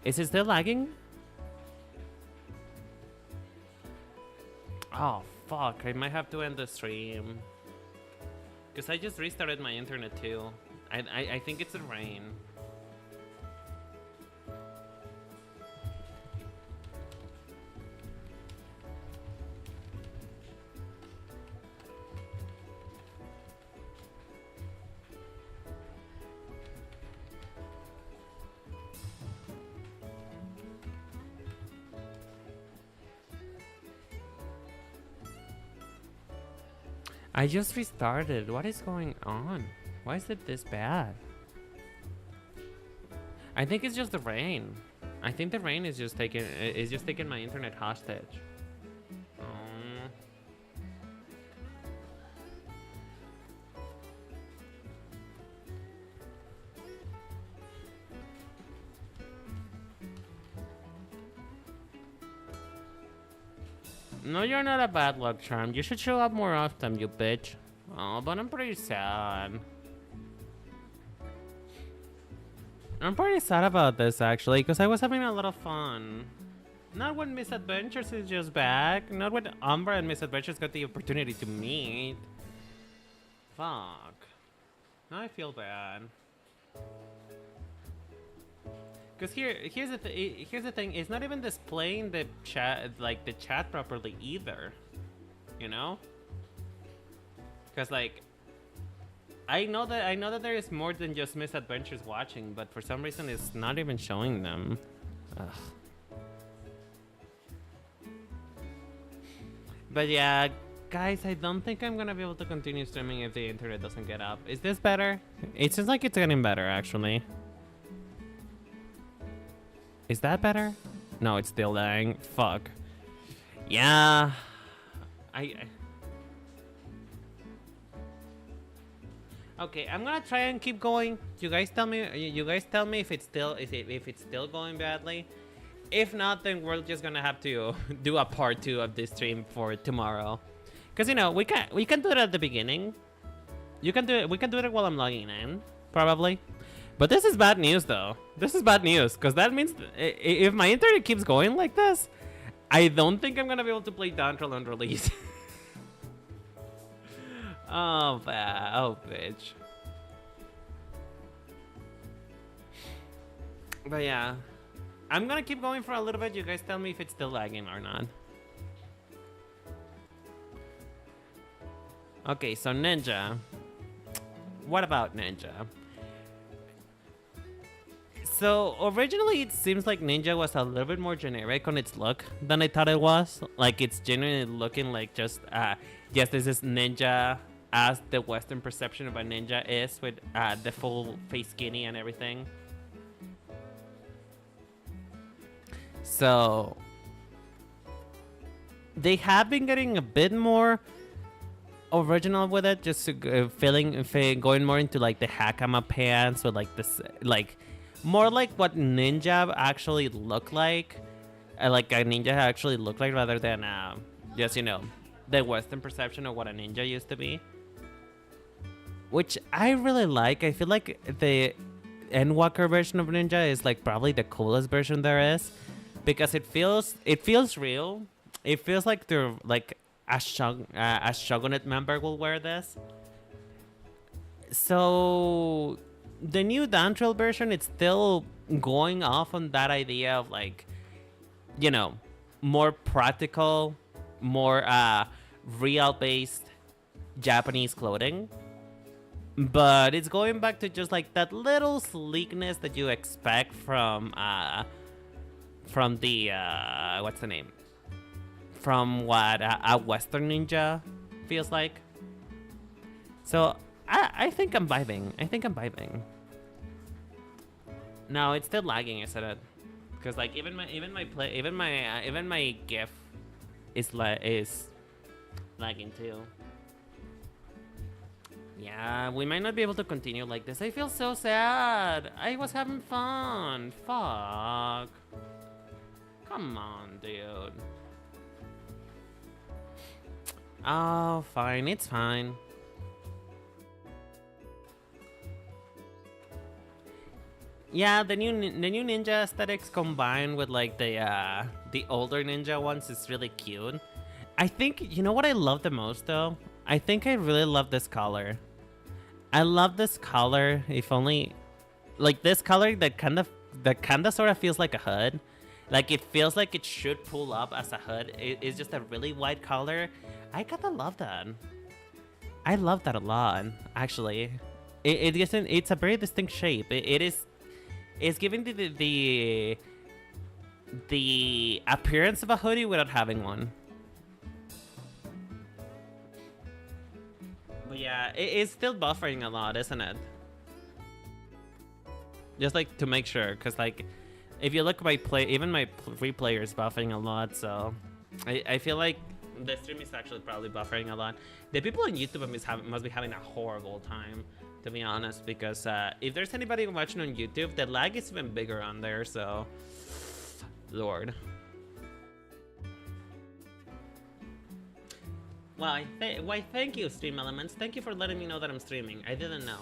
Is it still lagging? Oh fuck, I might have to end the stream. Because I just restarted my internet too. I think it's the rain. I just restarted. What is going on? Why is it this bad? I think it's just the rain. I think the rain is just taking my internet hostage. No, you're not a bad luck charm. You should show up more often, you bitch. Oh, but I'm pretty sad. I'm pretty sad about this, actually, because I was having a lot of fun. Not when Misadventures is just back. Not when Umbra and Misadventures got the opportunity to meet. Fuck. Now I feel bad. Because here's the thing. It's not even displaying the chat properly either. You know? Because like, I know that there is more than just Misadventures watching, but for some reason it's not even showing them. Ugh. But yeah, guys, I don't think I'm gonna be able to continue streaming if the internet doesn't get up. Is this better? It seems like it's getting better, actually. Is that better? No, it's still dying. Fuck. Yeah. Okay, I'm gonna try and keep going. You guys tell me. You guys tell me if it's still going badly. If not, then we're just gonna have to do a part 2 of this stream for tomorrow. Cause you know we can do it at the beginning. You can do it. We can do it while I'm logging in, probably. But this is bad news, though. This is bad news, because that means if my internet keeps going like this, I don't think I'm going to be able to play Dawntrail on release. Oh, bitch. But yeah, I'm going to keep going for a little bit. You guys tell me if it's still lagging or not. Okay, so Ninja. What about Ninja? So originally it seems like Ninja was a little bit more generic on its look than I thought it was. Like it's genuinely looking like just yes, this is Ninja as the Western perception of a ninja is, with the full face skinny and everything. So they have been getting a bit more original with it, just going more into like the hakama pants with like this, like more like what ninja actually look like a ninja actually look like, rather than just, you know, the Western perception of what a ninja used to be, which I really like. I feel like the Endwalker version of ninja is like probably the coolest version there is, because it feels real. It feels like they're like a Shogunate member will wear this. So the new Dawntrail version, it's still going off on that idea of like, you know, more practical, more real based Japanese clothing. But it's going back to just like that little sleekness that you expect from the what's the name? From what a Western ninja feels like. So I think I'm vibing. No, it's still lagging, isn't it? Because like even my GIF is lagging too. Yeah, we might not be able to continue like this. I feel so sad. I was having fun. Fuck. Come on, dude. Oh, fine. It's fine. Yeah, the new ninja aesthetics combined with like the older ninja ones is really cute. I think, you know what I love the most though? I think I really love this color. I love this color. If only, like this color that kind of sort of feels like a hood. Like it feels like it should pull up as a hood. It's just a really white color. I kinda love that. I love that a lot, actually. It's a very distinct shape. It's giving the appearance of a hoodie without having one. But yeah, it's still buffering a lot, isn't it? Just like to make sure, because like if you look at my even my replayer is buffering a lot, so I feel like the stream is actually probably buffering a lot. The people on YouTube must be having a horrible time, to be honest, because if there's anybody watching on YouTube, the lag is even bigger on there, so Lord. Well, why thank you, Stream Elements. Thank you for letting me know that I'm streaming. I didn't know.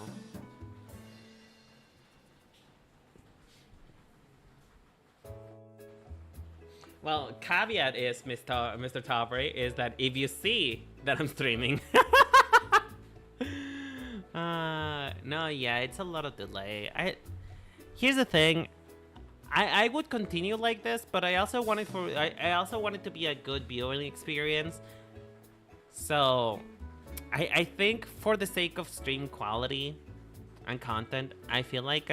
Well, caveat is, Mr. Taubre, is that if you see that I'm streaming... no, yeah, it's a lot of delay. Here's the thing. I would continue like this, but I also want it to be a good viewing experience. So, I think for the sake of stream quality and content, I feel like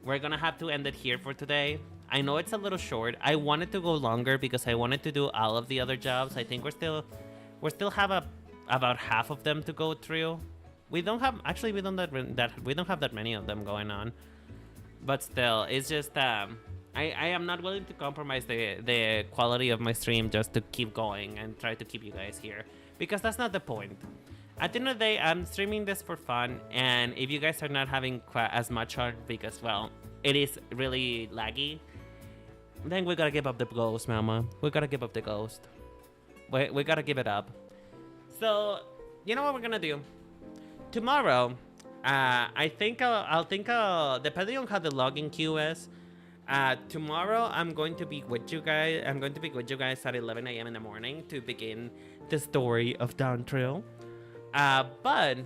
we're gonna have to end it here for today. I know it's a little short. I wanted to go longer because I wanted to do all of the other jobs. I think we still have about half of them to go through. We don't have that many of them going on. But still, it's just I am not willing to compromise the quality of my stream just to keep going and try to keep you guys here, because that's not the point. At the end of the day, I'm streaming this for fun, and if you guys are not having as much fun because, well, it is really laggy, then we gotta give up the ghost, mama. We gotta give up the ghost. We gotta give it up. So, you know what we're gonna do? Tomorrow, I think depending on how the login queue is, tomorrow I'm going to be with you guys. I'm going to be with you guys at 11 a.m. in the morning to begin the story of Dawntrail. But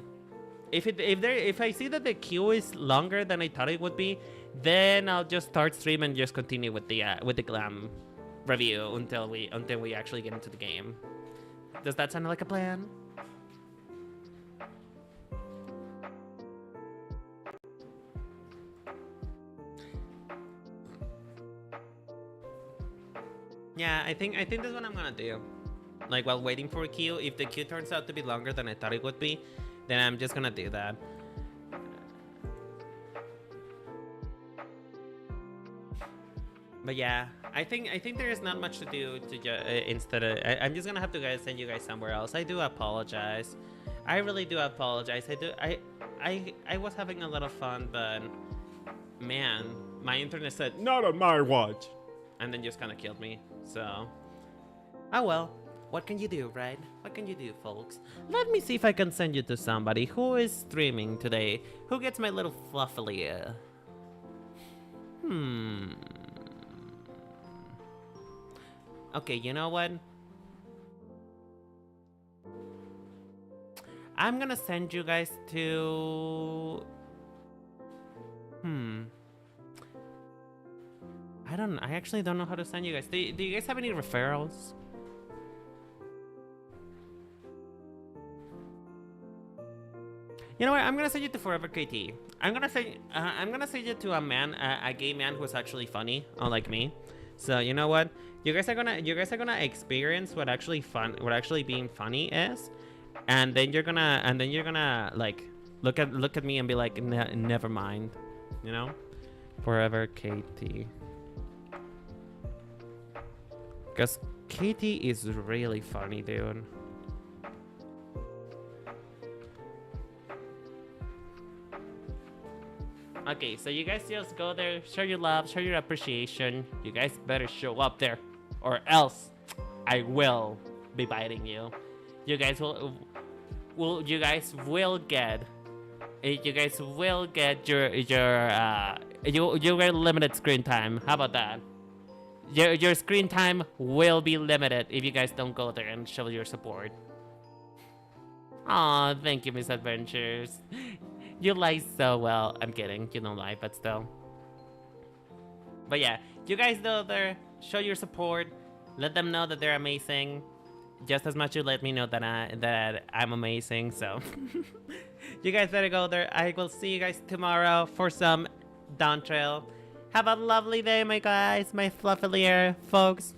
if I see that the queue is longer than I thought it would be, then I'll just start stream and just continue with the glam review until we actually get into the game. Does that sound like a plan? Yeah, I think that's what I'm gonna do. Like, while waiting for a queue, if the queue turns out to be longer than I thought it would be, then I'm just gonna do that. But yeah, I think there is not much to do to instead of I'm just gonna have to send you guys somewhere else. I do apologize. I really do apologize. I was having a lot of fun, but man, my internet said not on my watch, and then just kind of killed me. So, oh well. What can you do, right? What can you do, folks? Let me see if I can send you to somebody who is streaming today. Who gets my little fluffily? Okay, you know what? I'm gonna send you guys to... I actually don't know how to send you guys. Do you guys have any referrals? You know what? I'm gonna send you to Forever KT. I'm gonna send you to a gay man who's actually funny, unlike me. So you know what? You guys are gonna experience what actually being funny is, and then you're gonna like look at me and be like, never mind, you know? Forever KT. Because KT is really funny, dude. Okay, so you guys just go there, show your love, show your appreciation. You guys better show up there, or else I will be biting you. You guys will get your limited screen time. How about that? Your screen time will be limited if you guys don't go there and show your support. Aw, thank you, Miss Adventures. You lie so well. I'm kidding. You don't lie, but still. But yeah, you guys go there, show your support, let them know that they're amazing, just as much you let me know that I'm amazing. So you guys better go there. I will see you guys tomorrow for some Dawntrail. Have a lovely day, my guys, my fluffy folks.